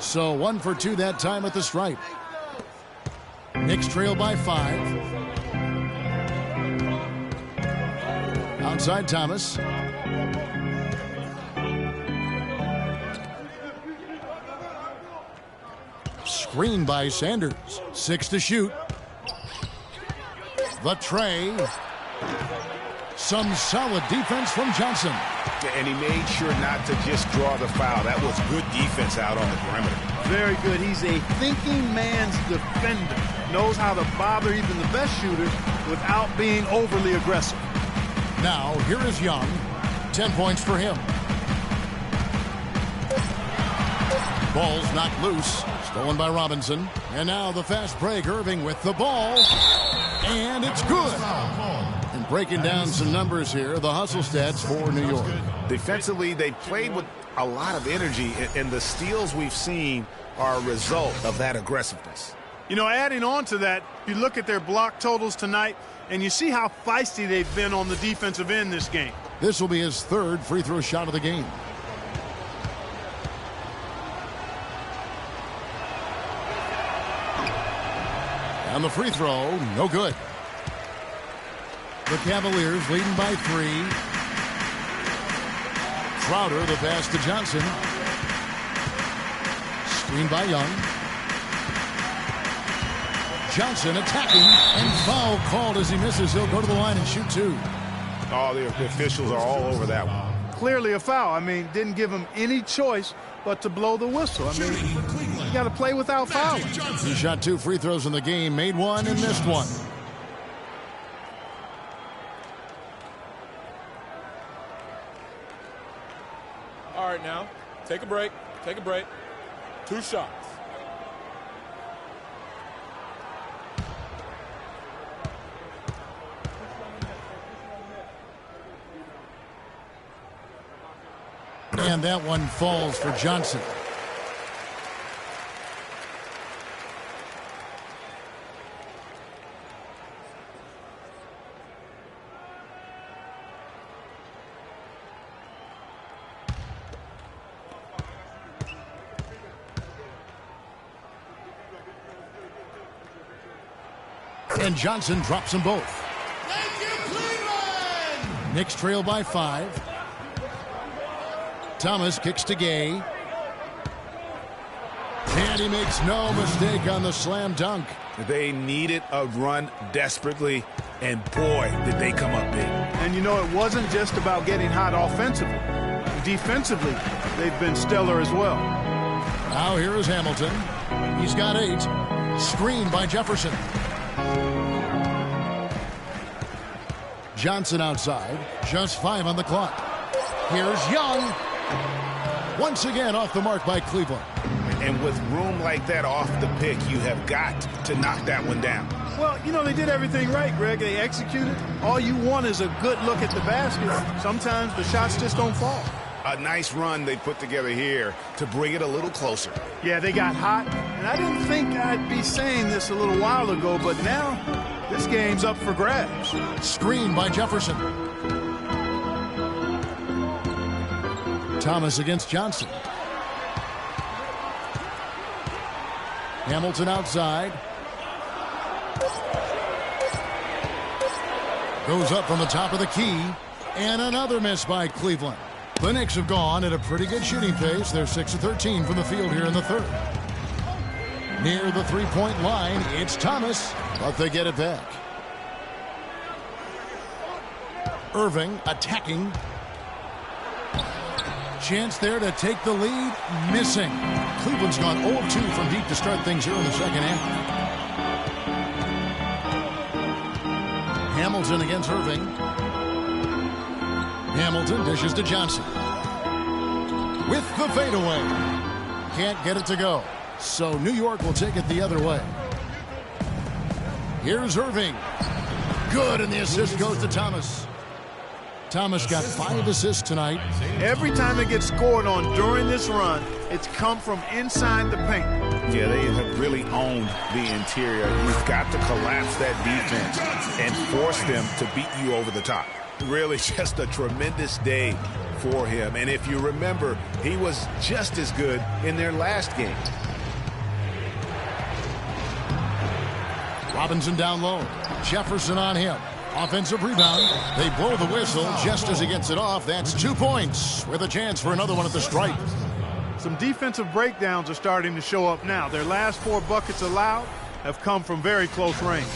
So 1 for 2 that time at the stripe. Knicks trail by 5. Outside Thomas. Screen by Sanders. 6 to shoot. The tray. Some solid defense from Johnson. And he made sure not to just draw the foul. That was good defense out on the perimeter. Very good. He's a thinking man's defender. Knows how to bother even the best shooter without being overly aggressive. Now, here is Young. 10 points for him. Ball's knocked loose. Stolen by Robinson. And now the fast break. Erving with the ball. And it's good. And breaking down some numbers here, the hustle stats for New York. Defensively, they played with a lot of energy, and the steals we've seen are a result of that aggressiveness. You know, adding on to that, you look at their block totals tonight, and you see how feisty they've been on the defensive end this game. This will be his 3rd free throw shot of the game. And the free throw, no good. The Cavaliers leading by 3. Crowder, the pass to Johnson. Screen by Young. Johnson attacking, and foul called as he misses. He'll go to the line and shoot 2. Oh, the officials are all over that one. Clearly a foul. I mean, didn't give him any choice but to blow the whistle. I mean, got to play without fouling. He shot 2 free throws in the game, made 1 and missed 1. All right, now, take a break. Take a break. 2 shots. And that one falls for Johnson. And Johnson drops them both. Thank you, Cleveland! Knicks trail by 5. Thomas kicks to Gay. And he makes no mistake on the slam dunk. They needed a run desperately, and boy, did they come up big. And you know, it wasn't just about getting hot offensively. Defensively, they've been stellar as well. Now here is Hamilton. He's got 8. Screened by Jefferson. Johnson outside. Just 5 on the clock. Here's Young. Once again off the mark by Cleveland. And with room like that off the pick, you have got to knock that one down. Well, you know, they did everything right, Greg. They executed. All you want is a good look at the basket. Sometimes the shots just don't fall. A nice run they put together here to bring it a little closer. Yeah, they got hot. And I didn't think I'd be saying this a little while ago, but now this game's up for grabs. Screen by Jefferson. Thomas against Johnson. Hamilton outside. Goes up from the top of the key. And another miss by Cleveland. The Knicks have gone at a pretty good shooting pace. They're 6 of 13 from the field here in the third. Near the three-point line, it's Thomas, but they get it back. Irving attacking. Chance there to take the lead. Missing. Cleveland's gone 0-2 from deep to start things here in the second half. Hamilton against Irving. Hamilton dishes to Johnson. With the fadeaway. Can't get it to go. So New York will take it the other way. Here's Irving. Good, and the assist goes to Thomas. Thomas got 5 assists tonight. Every time it gets scored on during this run, it's come from inside the paint. Yeah, they have really owned the interior. You've got to collapse that defense and force them to beat you over the top. Really just a tremendous day for him. And if you remember, he was just as good in their last game. Robinson down low. Jefferson on him. Offensive rebound. They blow the whistle just as he gets it off. That's 2 points with a chance for another one at the stripe. Some defensive breakdowns are starting to show up now. Their last 4 buckets allowed have come from very close range.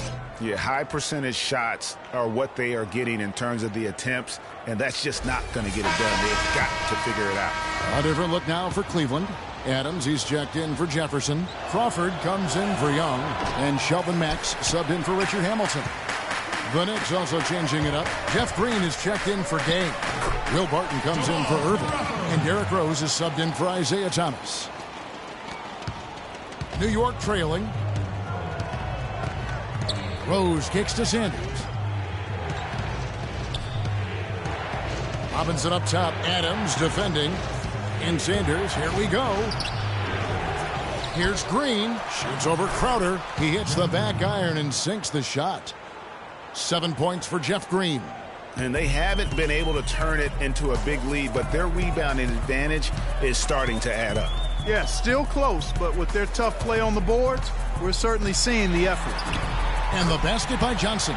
Yeah, high percentage shots are what they are getting in terms of the attempts, and that's just not going to get it done. They've got to figure it out. A different look now for Cleveland. Adams, he's checked in for Jefferson. Crawford comes in for Young. And Shelvin Max subbed in for Richard Hamilton. The Knicks also changing it up. Jeff Green is checked in for Gay. Will Barton comes in for Irving. And Derrick Rose is subbed in for Isaiah Thomas. New York trailing. Rose kicks to Sanders. Robinson up top. Adams defending. And Sanders, here we go. Here's Green. Shoots over Crowder. He hits the back iron and sinks the shot. 7 points for Jeff Green. And they haven't been able to turn it into a big lead, but their rebounding advantage is starting to add up. Yeah, still close, but with their tough play on the boards, we're certainly seeing the effort. And the basket by Johnson.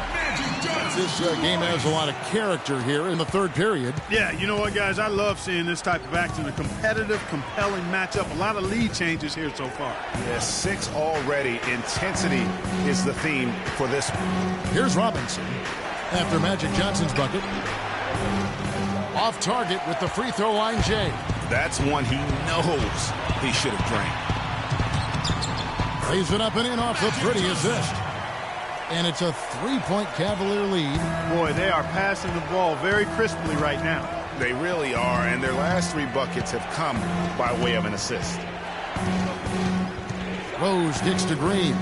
This game has a lot of character here in the third period. Yeah, you know what, guys? I love seeing this type of action. A competitive, compelling matchup. A lot of lead changes here so far. Yeah, 6 already. Intensity is the theme for this one. Here's Robinson. After Magic Johnson's bucket. Off target with the free throw line, Jay. That's one he knows he should have drained. Lays it up and in off the pretty assist. And it's a 3-point Cavalier lead. Boy, they are passing the ball very crisply right now. They really are, and their last 3 buckets have come by way of an assist. Rose kicks to Green.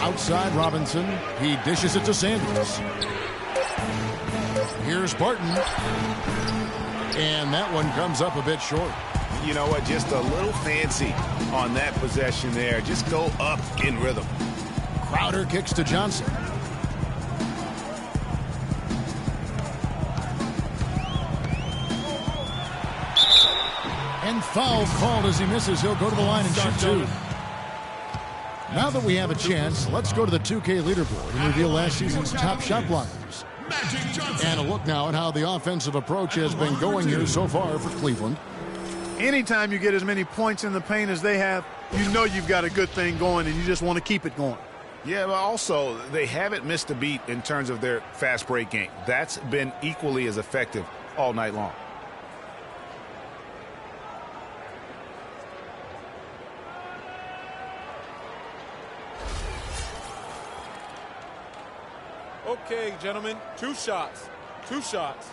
Outside Robinson. He dishes it to Sanders. Here's Barton. And that one comes up a bit short. You know what? Just a little fancy on that possession there. Just go up in rhythm. Crowder kicks to Johnson. And foul called as he misses. He'll go to the line and shoot 2. Now that we have a chance, let's go to the 2K leaderboard and reveal last season's top shot blockers. And a look now at how the offensive approach has been going here so far for Cleveland. Anytime you get as many points in the paint as they have, you know you've got a good thing going, and you just want to keep it going. Yeah, but also, they haven't missed a beat in terms of their fast break game. That's been equally as effective all night long. Okay, gentlemen, 2 shots. 2 shots.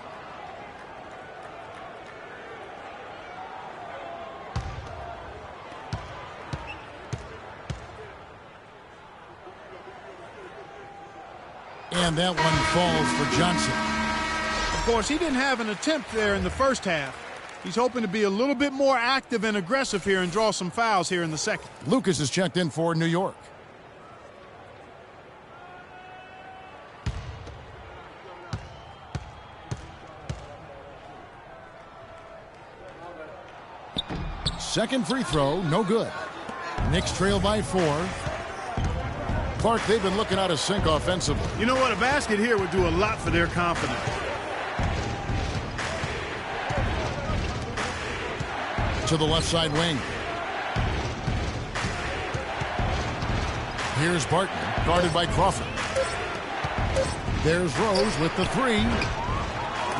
And that one falls for Johnson. Of course, he didn't have an attempt there in the first half. He's hoping to be a little bit more active and aggressive here and draw some fouls here in the second. Lucas is checked in for New York. Second free throw, no good. Knicks trail by 4. Clark, they've been looking out of sync offensively. You know what? A basket here would do a lot for their confidence. To the left side wing. Here's Barton, guarded by Crawford. There's Rose with the 3.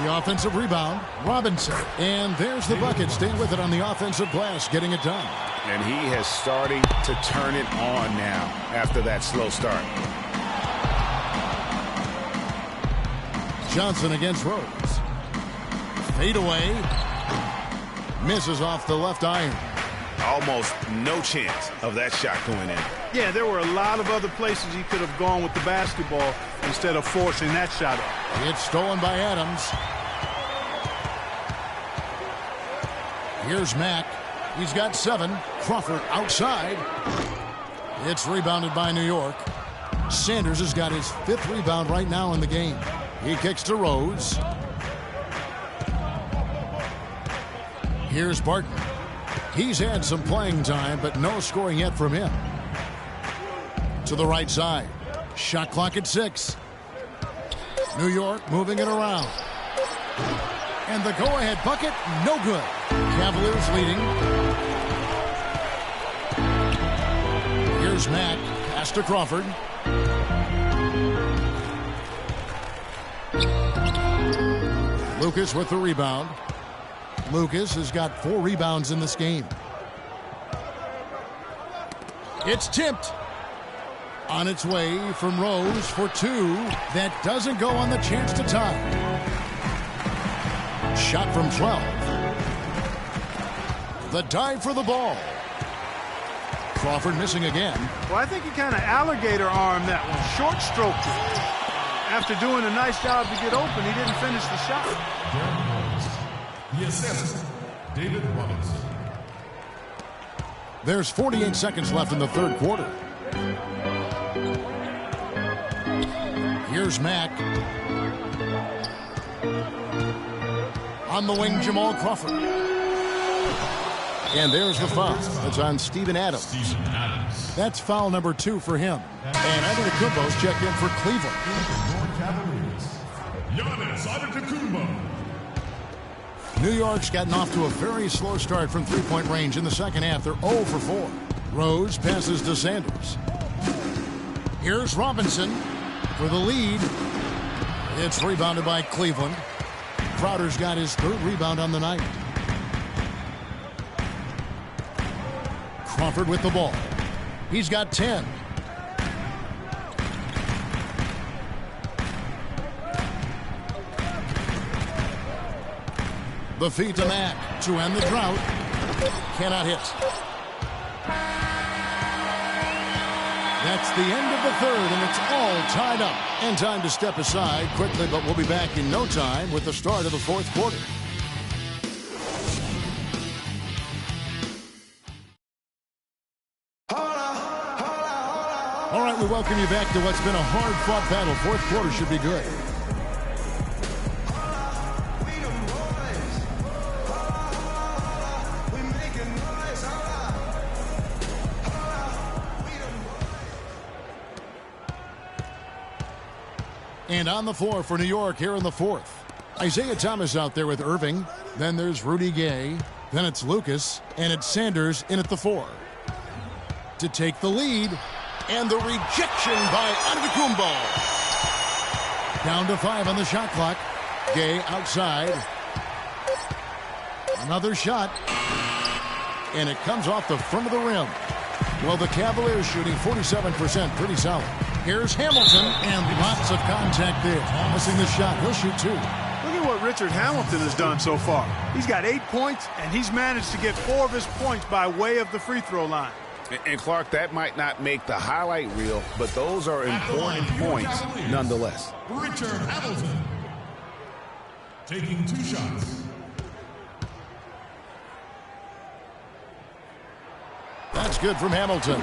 The offensive rebound, Robinson. And there's the bucket, staying with it on the offensive glass, getting it done. And he has starting to turn it on now after that slow start. Johnson against Rose. Fade away. Misses off the left iron. Almost no chance of that shot going in. Yeah, there were a lot of other places he could have gone with the basketball instead of forcing that shot up. It's stolen by Adams. Here's Mack. He's got 7. Crawford outside. It's rebounded by New York. Sanders has got his 5th rebound right now in the game. He kicks to Rose. Here's Barton. He's had some playing time, but no scoring yet from him. To the right side. Shot clock at 6. New York moving it around. And the go-ahead bucket, no good. Cavaliers leading. Here's Mack. Pass to Crawford. Lucas with the rebound. Lucas has got 4 rebounds in this game. It's tipped. On its way from Rose for 2. That doesn't go on the chance to tie. Shot from 12. The dive for the ball. Crawford missing again. Well, I think he kind of alligator armed that one. Short stroked it. After doing a nice job to get open, he didn't finish the shot. Yes, David Robinson. There's 48 seconds left in the third quarter. Here's Mack. On the wing, Jamal Crawford. And there's the foul. It's on Steven Adams. That's foul number 2 for him. And Antetokounmpo's checked in for Cleveland. Giannis Antetokounmpo. New York's gotten off to a very slow start from three-point range in the second half. They're 0 for 4. Rose passes to Sanders. Here's Robinson for the lead. It's rebounded by Cleveland. Crowder's got his 3rd rebound on the night. Crawford with the ball. He's got 10. The feed to Mack to end the drought. Cannot hit. That's the end of the third, and it's all tied up. And time to step aside quickly, but we'll be back in no time with the start of the fourth quarter. All right, we welcome you back to what's been a hard-fought battle. Fourth quarter should be good. And on the floor for New York here in the fourth. Isaiah Thomas out there with Irving. Then there's Rudy Gay. Then it's Lucas. And it's Sanders in at the 4. To take the lead. And the rejection by Antetokounmpo. Down to 5 on the shot clock. Gay outside. Another shot. And it comes off the front of the rim. Well, the Cavaliers shooting 47%. Pretty solid. Here's Hamilton, and lots of contact there. Missing the shot. He'll shoot 2. Look at what Richard Hamilton has done so far. He's got 8 points, and he's managed to get 4 of his points by way of the free throw line. And Clark, that might not make the highlight reel, but those are important points nonetheless. Richard Hamilton taking 2 shots. That's good from Hamilton.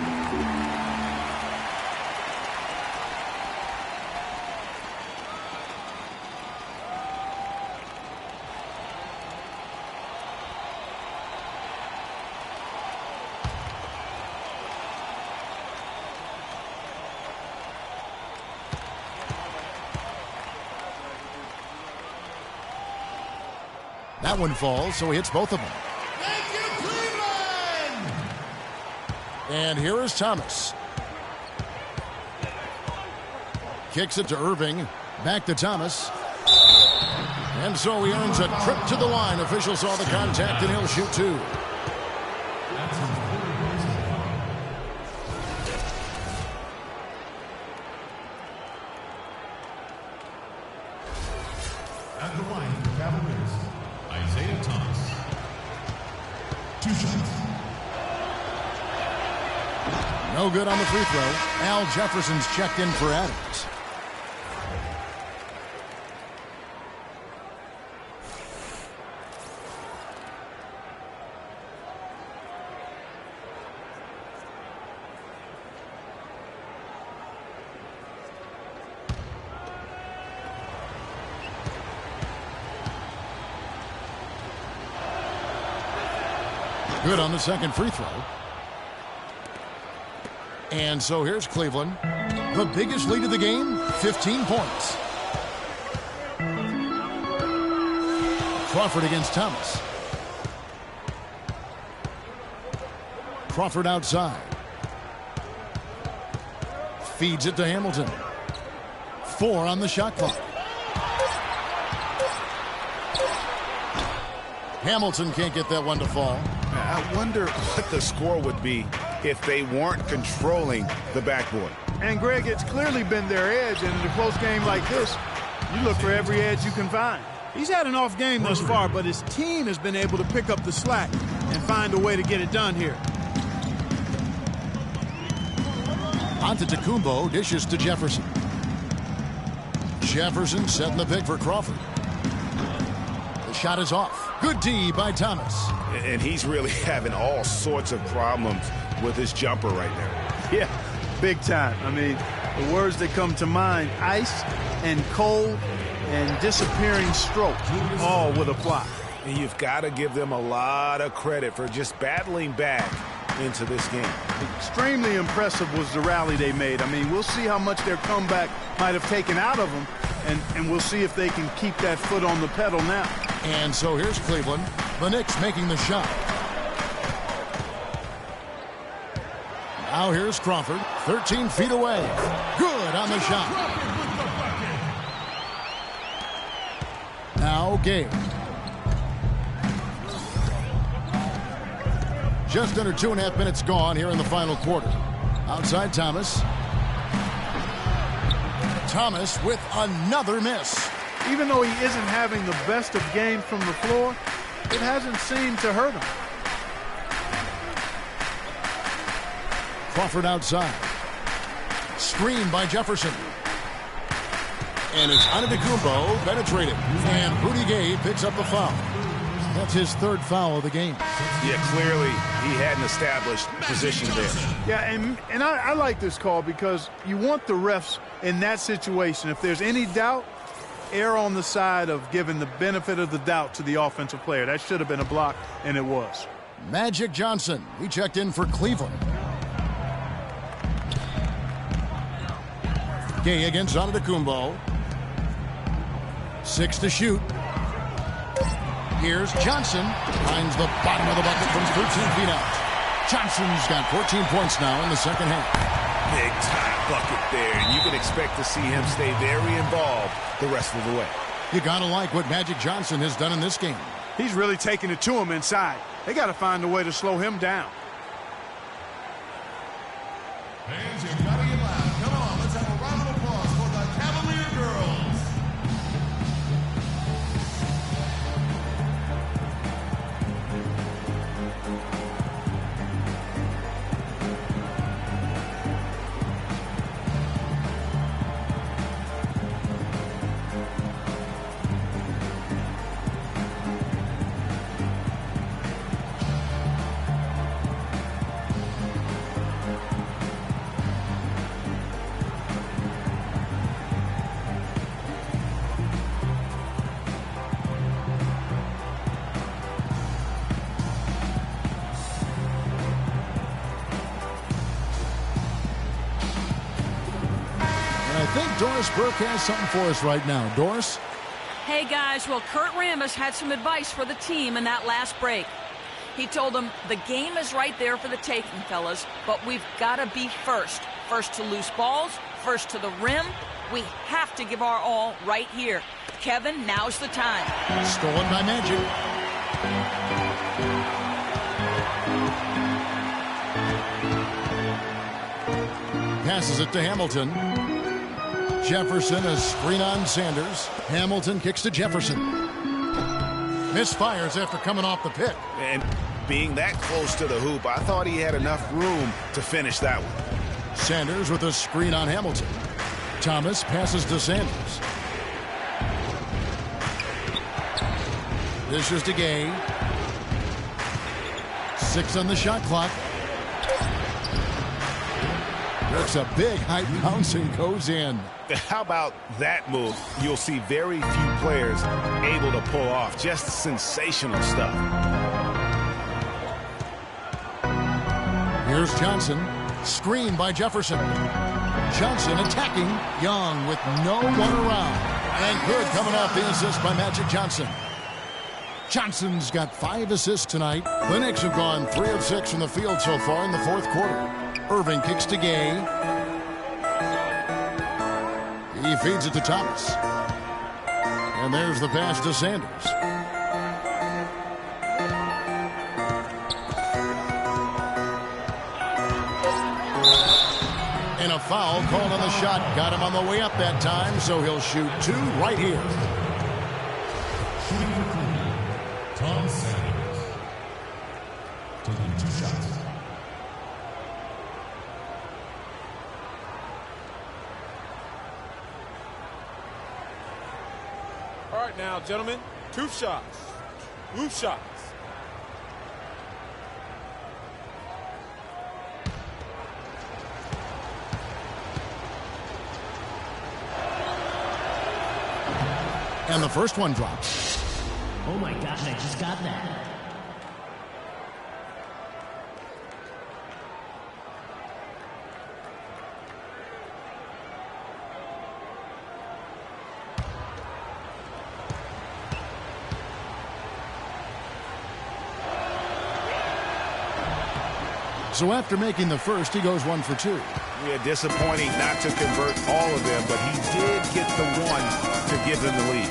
That one falls, so he hits both of them. Thank you, Cleveland! And here is Thomas. Kicks it to Irving. Back to Thomas. And so he earns a trip to the line. Officials saw the contact, and he'll shoot 2. At the line for Cavaliers, Isaiah Thomas. 2 shots. No good on the free throw. Al Jefferson's checked in for Adams. Good on the second free throw. And so here's Cleveland. The biggest lead of the game, 15 points. Crawford against Thomas. Crawford outside. Feeds it to Hamilton. 4 on the shot clock. Hamilton can't get that one to fall. I wonder what the score would be if they weren't controlling the backboard. And, Greg, it's clearly been their edge, and in a close game like this, you look for every edge you can find. He's had an off game thus far, but his team has been able to pick up the slack and find a way to get it done here. Antetokounmpo dishes to Jefferson. Jefferson setting the pick for Crawford. The shot is off. Good D by Thomas. And he's really having all sorts of problems with his jumper right now. Yeah, big time. I mean, the words that come to mind, ice and cold and disappearing stroke, all would apply. And you've got to give them a lot of credit for just battling back into this game. Extremely impressive was the rally they made. I mean, we'll see how much their comeback might have taken out of them, and we'll see if they can keep that foot on the pedal now. And so here's Cleveland. The Knicks making the shot. Now here's Crawford. 13 feet away. Good on the shot. Now Gay. Just under 2.5 minutes gone here in the final quarter. Outside Thomas. Thomas with another miss. Even though he isn't having the best of games from the floor, it hasn't seemed to hurt him. Crawford outside. Screen by Jefferson. And it's Antetokounmpo penetrated. And Rudy Gay picks up the foul. That's his third foul of the game. Yeah, clearly he hadn't established position there. Yeah, and I like this call because you want the refs in that situation. If there's any doubt, err on the side of giving the benefit of the doubt to the offensive player. That should have been a block, and it was. Magic Johnson, he checked in for Cleveland. Gay against Antetokounmpo. 6 to shoot. Here's Johnson. Finds the bottom of the bucket from 13 feet out. Johnson's got 14 points now in the second half. Big time bucket there, and you can expect to see him stay very involved the rest of the way. You gotta like what Magic Johnson has done in this game. He's really taking it to him inside. They got to find a way to slow him down. Fans, you gotta get loud. Come on, let's have a round of applause for the Cavalier girls. Doris Burke has something for us right now. Doris? Hey, guys. Well, Kurt Rambis had some advice for the team in that last break. He told them the game is right there for the taking, fellas, but we've got to be first. First to loose balls, first to the rim. We have to give our all right here. Kevin, now's the time. Stolen by Magic. Passes it to Hamilton. Jefferson, a screen on Sanders. Hamilton kicks to Jefferson. Misfires after coming off the pick. And being that close to the hoop, I thought he had enough room to finish that one. Sanders with a screen on Hamilton. Thomas passes to Sanders. This is to Gay. 6 on the shot clock. Works a big high bounce and goes in. How about that move? You'll see very few players able to pull off. Just sensational stuff. Here's Johnson. Screen by Jefferson. Johnson attacking. Young with no one around. And good coming off the assist by Magic Johnson. Johnson's got 5 assists tonight. The Knicks have gone 3 of 6 from the field so far in the fourth quarter. Irving kicks to Gay. He feeds it to Thomas. And there's the pass to Sanders. And a foul called on the shot. Got him on the way up that time, so he'll shoot 2 right here. Shooting for Cleveland, Tom Sanders. Taking 2 shots. All right now, gentlemen, 2 shots. 2 shots. And the first one drops. Oh my gosh, I just got that. So after making the first, he goes 1 for 2. Yeah, disappointing not to convert all of them, but he did get the one to give them the lead.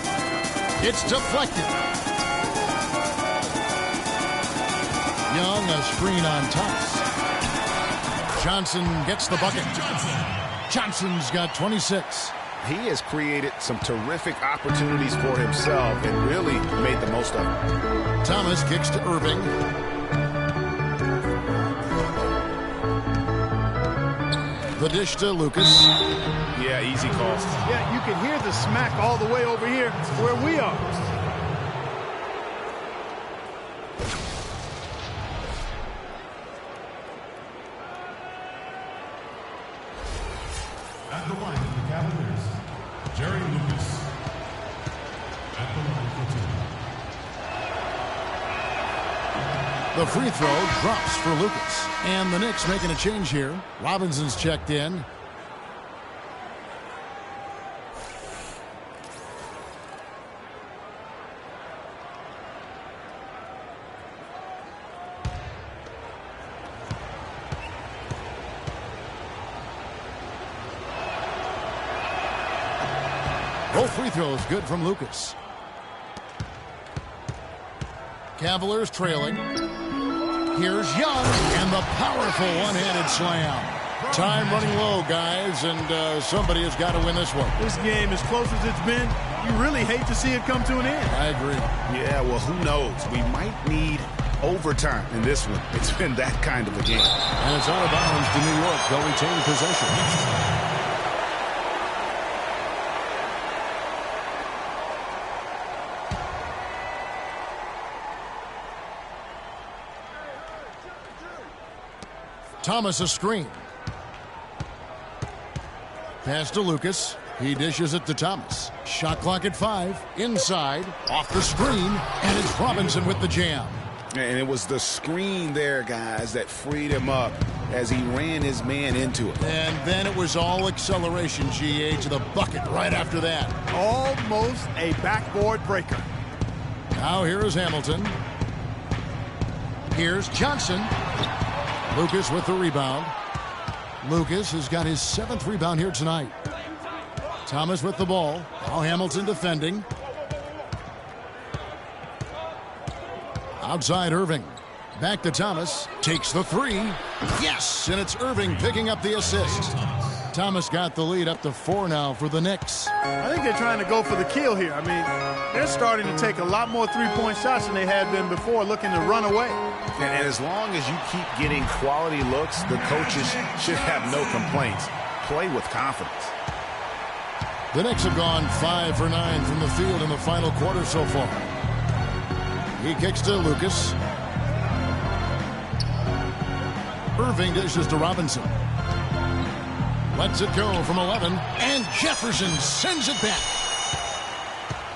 It's deflected. Young, a screen on Thomas. Johnson gets the bucket. Johnson's got 26. He has created some terrific opportunities for himself and really made the most of it. Thomas kicks to Irving. The dish to Lucas. Yeah, easy calls. Yeah, you can hear the smack all the way over here where we are. At the line of the Cavaliers, Jerry Lucas. At the line for two. The free throw drops for Lucas. And the Knicks making a change here. Robinson's checked in. Both free throws good from Lucas. Cavaliers trailing. Here's Young and the powerful one-handed slam. Time running low, guys, and somebody has got to win this one. This game, as close as it's been, you really hate to see it come to an end. I agree. Yeah, well, who knows? We might need overtime in this one. It's been that kind of a game. And it's out of bounds to New York. They'll retain possession. Thomas a screen. Pass to Lucas. He dishes it to Thomas. Shot clock at 5. Inside. Off the screen. And it's Robinson with the jam. And it was the screen there, guys, that freed him up as he ran his man into it. And then it was all acceleration, GA, to the bucket right after that. Almost a backboard breaker. Now here is Hamilton. Here's Johnson. Lucas with the rebound. Lucas has got his 7th rebound here tonight. Thomas with the ball. Now Hamilton defending. Outside Irving. Back to Thomas. Takes the 3. Yes! And it's Irving picking up the assist. Thomas got the lead up to 4 now for the Knicks. I think they're trying to go for the kill here. I mean, they're starting to take a lot more three-point shots than they had been before, looking to run away. And as long as you keep getting quality looks, the coaches should have no complaints. Play with confidence. The Knicks have gone 5 for 9 from the field in the final quarter so far. He kicks to Lucas. Irving dishes to Robinson. Lets it go from 11. And Jefferson sends it back.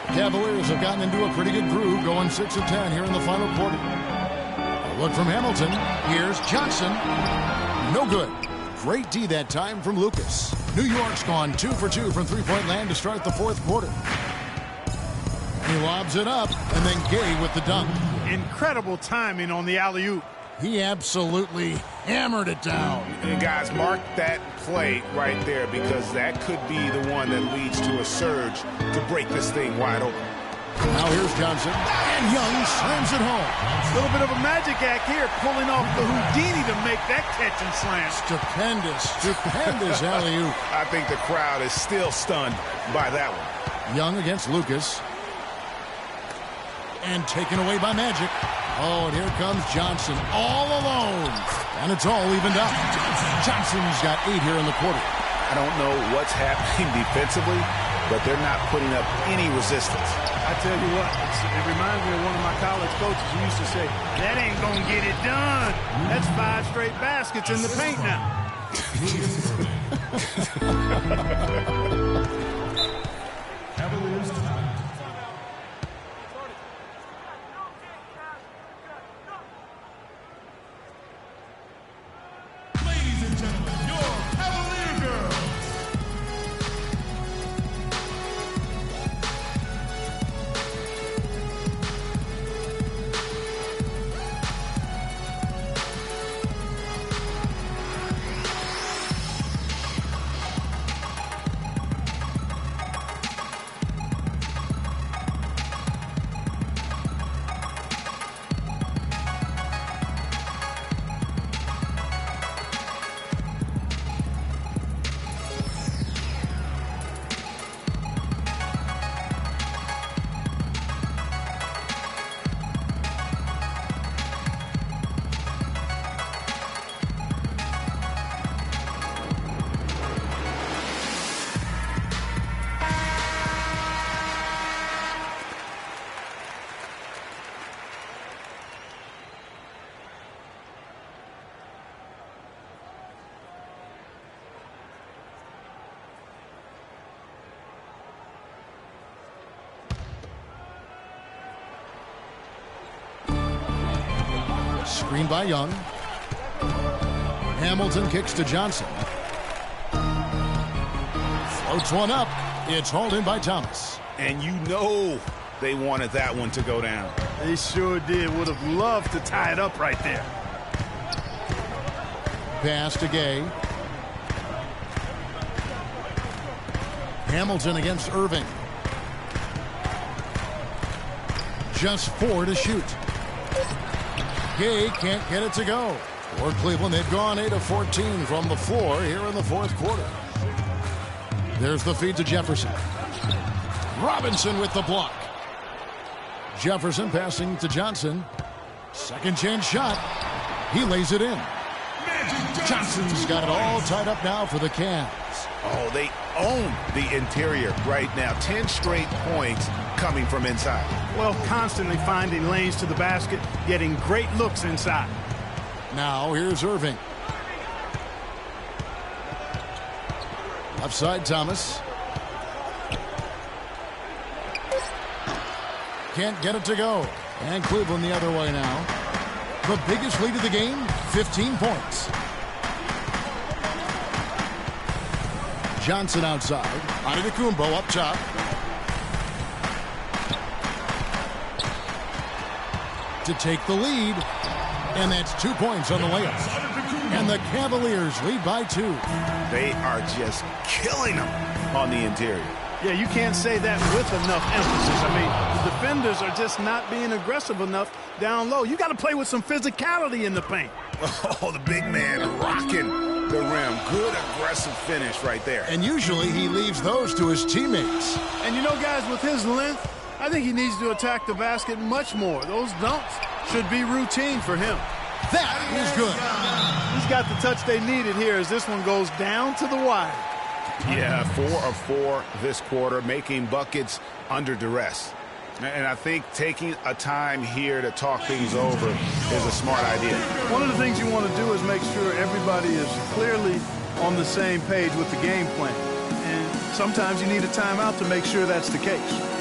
The Cavaliers have gotten into a pretty good groove, going 6 of 10 here in the final quarter. A look from Hamilton. Here's Johnson. No good. Great D that time from Lucas. New York's gone 2 for 2 from three-point land to start the 4th quarter. He lobs it up, and then Gay with the dunk. Incredible timing on the alley-oop. He absolutely hammered it down. And guys, mark that play right there, because that could be the one that leads to a surge to break this thing wide open. Now here's Johnson, and Young slams it home. A little bit of a magic act here, pulling off the Houdini to make that catch and slam. Stupendous alley-oop. I think the crowd is still stunned by that one. Young against Lucas. And taken away by Magic. Oh, and here comes Johnson all alone. And it's all evened up. Johnson's got 8 here in the quarter. I don't know what's happening defensively, but they're not putting up any resistance. I tell you what, it reminds me of one of my college coaches who used to say, that ain't going to get it done. That's 5 straight baskets in the paint now. Cavaliers time. Ladies and gentlemen, your Cavalier girls. Screen by Young. Hamilton kicks to Johnson. Floats one up. It's hauled in by Thomas. And you know they wanted that one to go down. They sure did. Would have loved to tie it up right there. Pass to Gay. Hamilton against Irving. Just 4 to shoot. Gay can't get it to go. For Cleveland, they've gone 8 of 14 from the floor here in the fourth quarter. There's the feed to Jefferson. Robinson with the block. Jefferson passing to Johnson. Second chance shot. He lays it in. Johnson's got it all tied up now for the Cavs. Oh, they own the interior right now. 10 straight points coming from inside. Well, constantly finding lanes to the basket, getting great looks inside. Now here's Irving. Left side, Thomas. Can't get it to go. And Cleveland the other way now. The biggest lead of the game, 15 points. Johnson outside. Antetokounmpo up top. To take the lead. And that's 2 points on the layup. And the Cavaliers lead by 2. They are just killing them on the interior. Yeah, you can't say that with enough emphasis. I mean, the defenders are just not being aggressive enough down low. You got to play with some physicality in the paint. Oh, the big man rocking the rim. Good aggressive finish right there. And usually he leaves those to his teammates. And you know, guys, with his length, I think he needs to attack the basket much more. Those dunks should be routine for him. That is good. He's got the touch they needed here as this one goes down to the wire. Yeah, 4 of 4 this quarter, making buckets under duress. And I think taking a time here to talk things over is a smart idea. One of the things you want to do is make sure everybody is clearly on the same page with the game plan. And sometimes you need a timeout to make sure that's the case.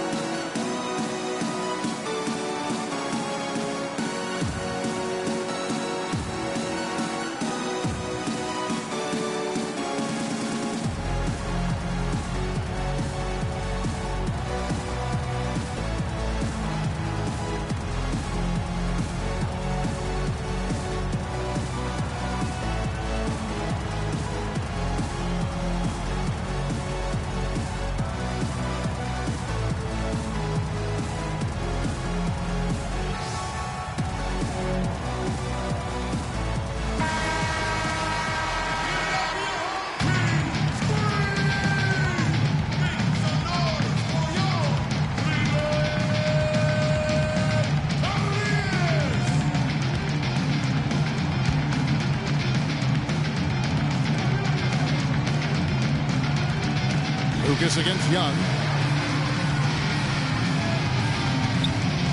Lucas against Young.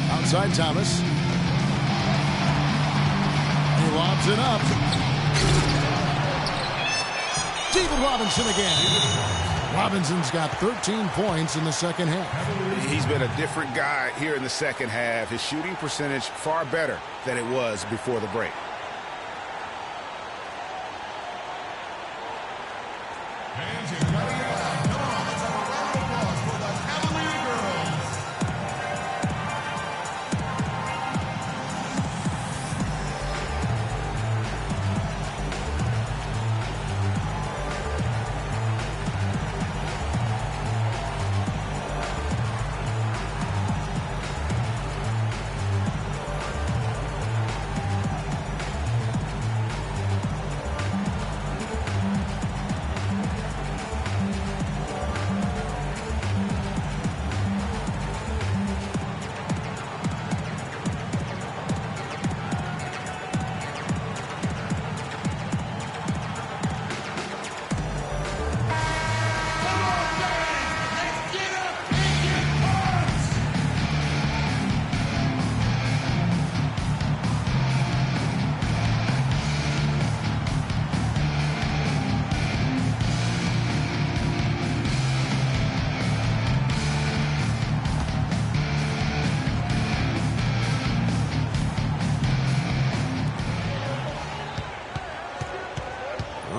Outside Thomas. He lobs it up. David Robinson again. Robinson's got 13 points in the second half. He's been a different guy here in the second half. His shooting percentage far better than it was before the break.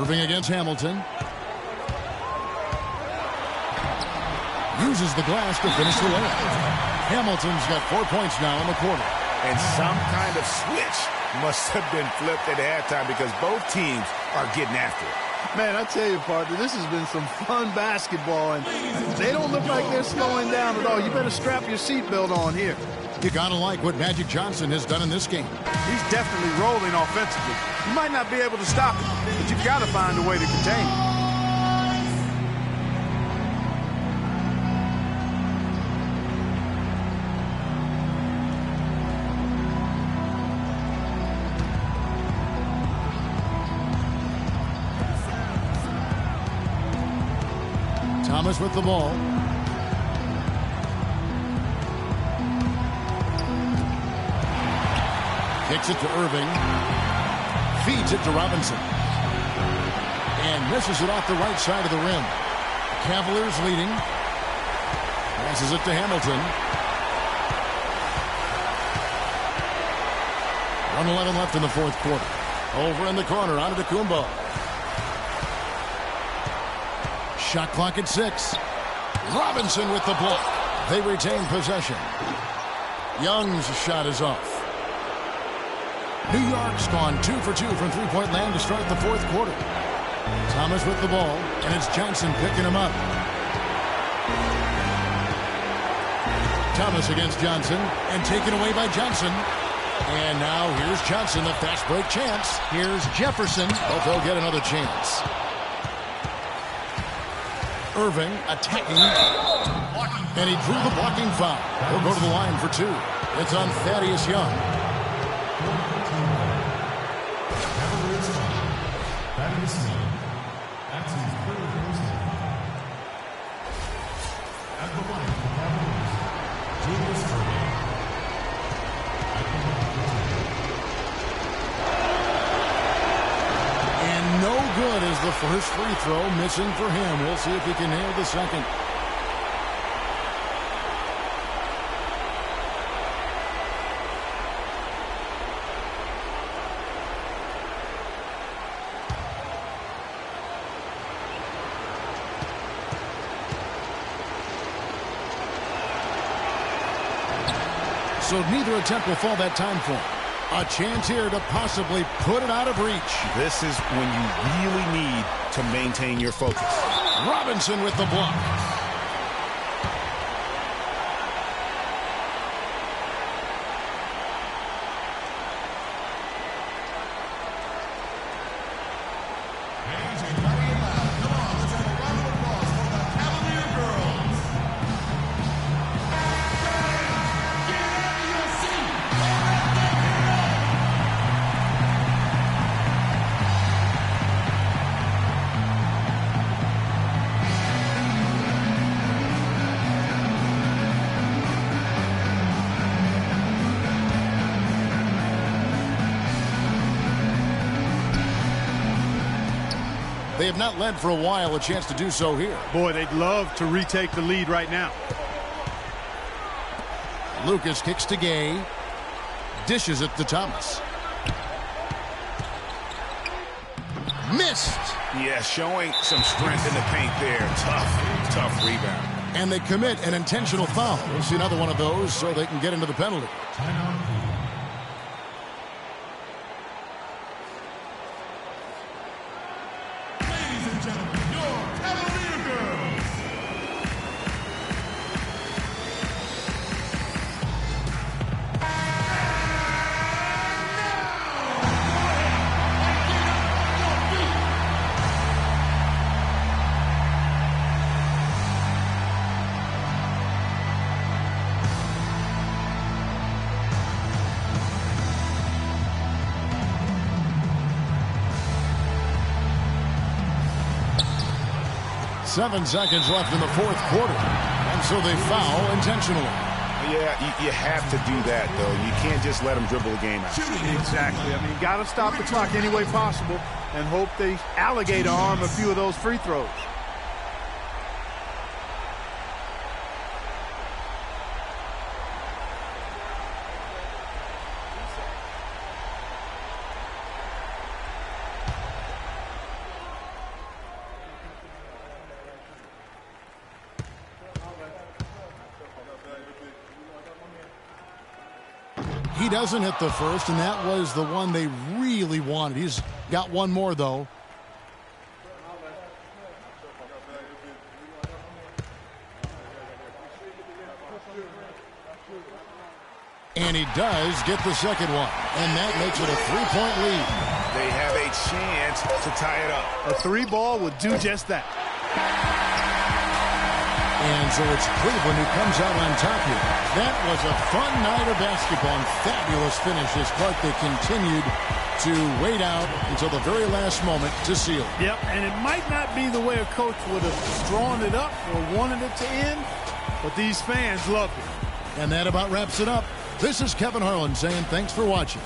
Irving against Hamilton. Uses the glass to finish the layup. Hamilton's got 4 points now in the quarter. And some kind of switch must have been flipped at halftime because both teams are getting after it. Man, I tell you, partner, this has been some fun basketball, and they don't look like they're slowing down at all. You better strap your seatbelt on here. You gotta like what Magic Johnson has done in this game. He's definitely rolling offensively. You might not be able to stop him, but you've got to find a way to contain him. Thomas with the ball. Kicks it to Irving. Feeds it to Robinson. And misses it off the right side of the rim. Cavaliers leading. Passes it to Hamilton. 1:11 left in the fourth quarter. Over in the corner, Antetokounmpo. Shot clock at 6. Robinson with the block. They retain possession. Young's shot is off. New York's gone 2 for 2 from three-point land to start the fourth quarter. Thomas with the ball, and it's Johnson picking him up. Thomas against Johnson, and taken away by Johnson. And now here's Johnson, the fast break chance. Here's Jefferson. But they'll get another chance. Irving attacking, and he drew the blocking foul. He'll go to the line for 2. It's on Thaddeus Young. Thaddeus Young, that's his third first name. At the line for Cavaliers, Julius Irving. At the line for And no good is the first free throw, missing for him. We'll see if he can nail the second. So neither attempt will fall that time for him. A chance here to possibly put it out of reach. This is when you really need to maintain your focus. Robinson with the block. They have not led for a while, a chance to do so here. Boy, they'd love to retake the lead right now. Lucas kicks to Gay. Dishes it to Thomas. Missed. Yeah, showing some strength in the paint there. Tough rebound. And they commit an intentional foul. We'll see another one of those so they can get into the penalty. Seven seconds left in the fourth quarter. And so they foul intentionally. Yeah, you have to do that, though. You can't just let them dribble the game out. Exactly. I mean, you got to stop the clock any way possible and hope they alligator arm a few of those free throws. He doesn't hit the first, and that was the one they really wanted. He's got one more, though. And he does get the second one, and that makes it a 3-point lead. They have a chance to tie it up. A 3-ball would do just that. And so it's Cleveland who comes out on top here. That was a fun night of basketball and fabulous finish as Clark, they continued to wait out until the very last moment to seal. Yep, and it might not be the way a coach would have drawn it up or wanted it to end, but these fans loved it. And that about wraps it up. This is Kevin Harlan saying thanks for watching.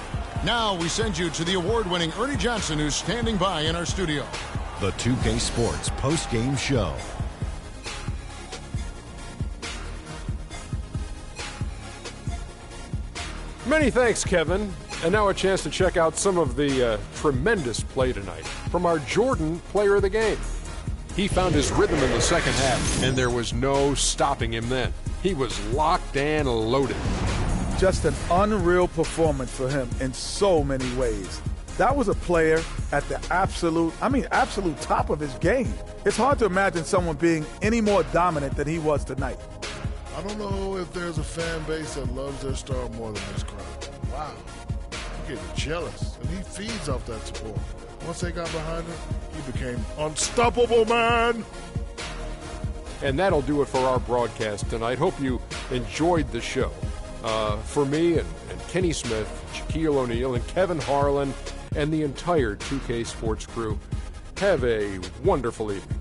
Now we send you to the award-winning Ernie Johnson, who's standing by in our studio. The 2K Sports post-game show. Many thanks, Kevin. And now a chance to check out some of the tremendous play tonight from our Jordan player of the game. He found his rhythm in the second half, and there was no stopping him then. He was locked and loaded. Just an unreal performance for him in so many ways. That was a player at the absolute top of his game. It's hard to imagine someone being any more dominant than he was tonight. I don't know if there's a fan base that loves their star more than this crowd. Wow. You're getting jealous, and he feeds off that support. Once they got behind him, he became unstoppable, man. And that'll do it for our broadcast tonight. Hope you enjoyed the show. For me and Kenny Smith, Shaquille O'Neal, and Kevin Harlan, and the entire 2K Sports crew, have a wonderful evening.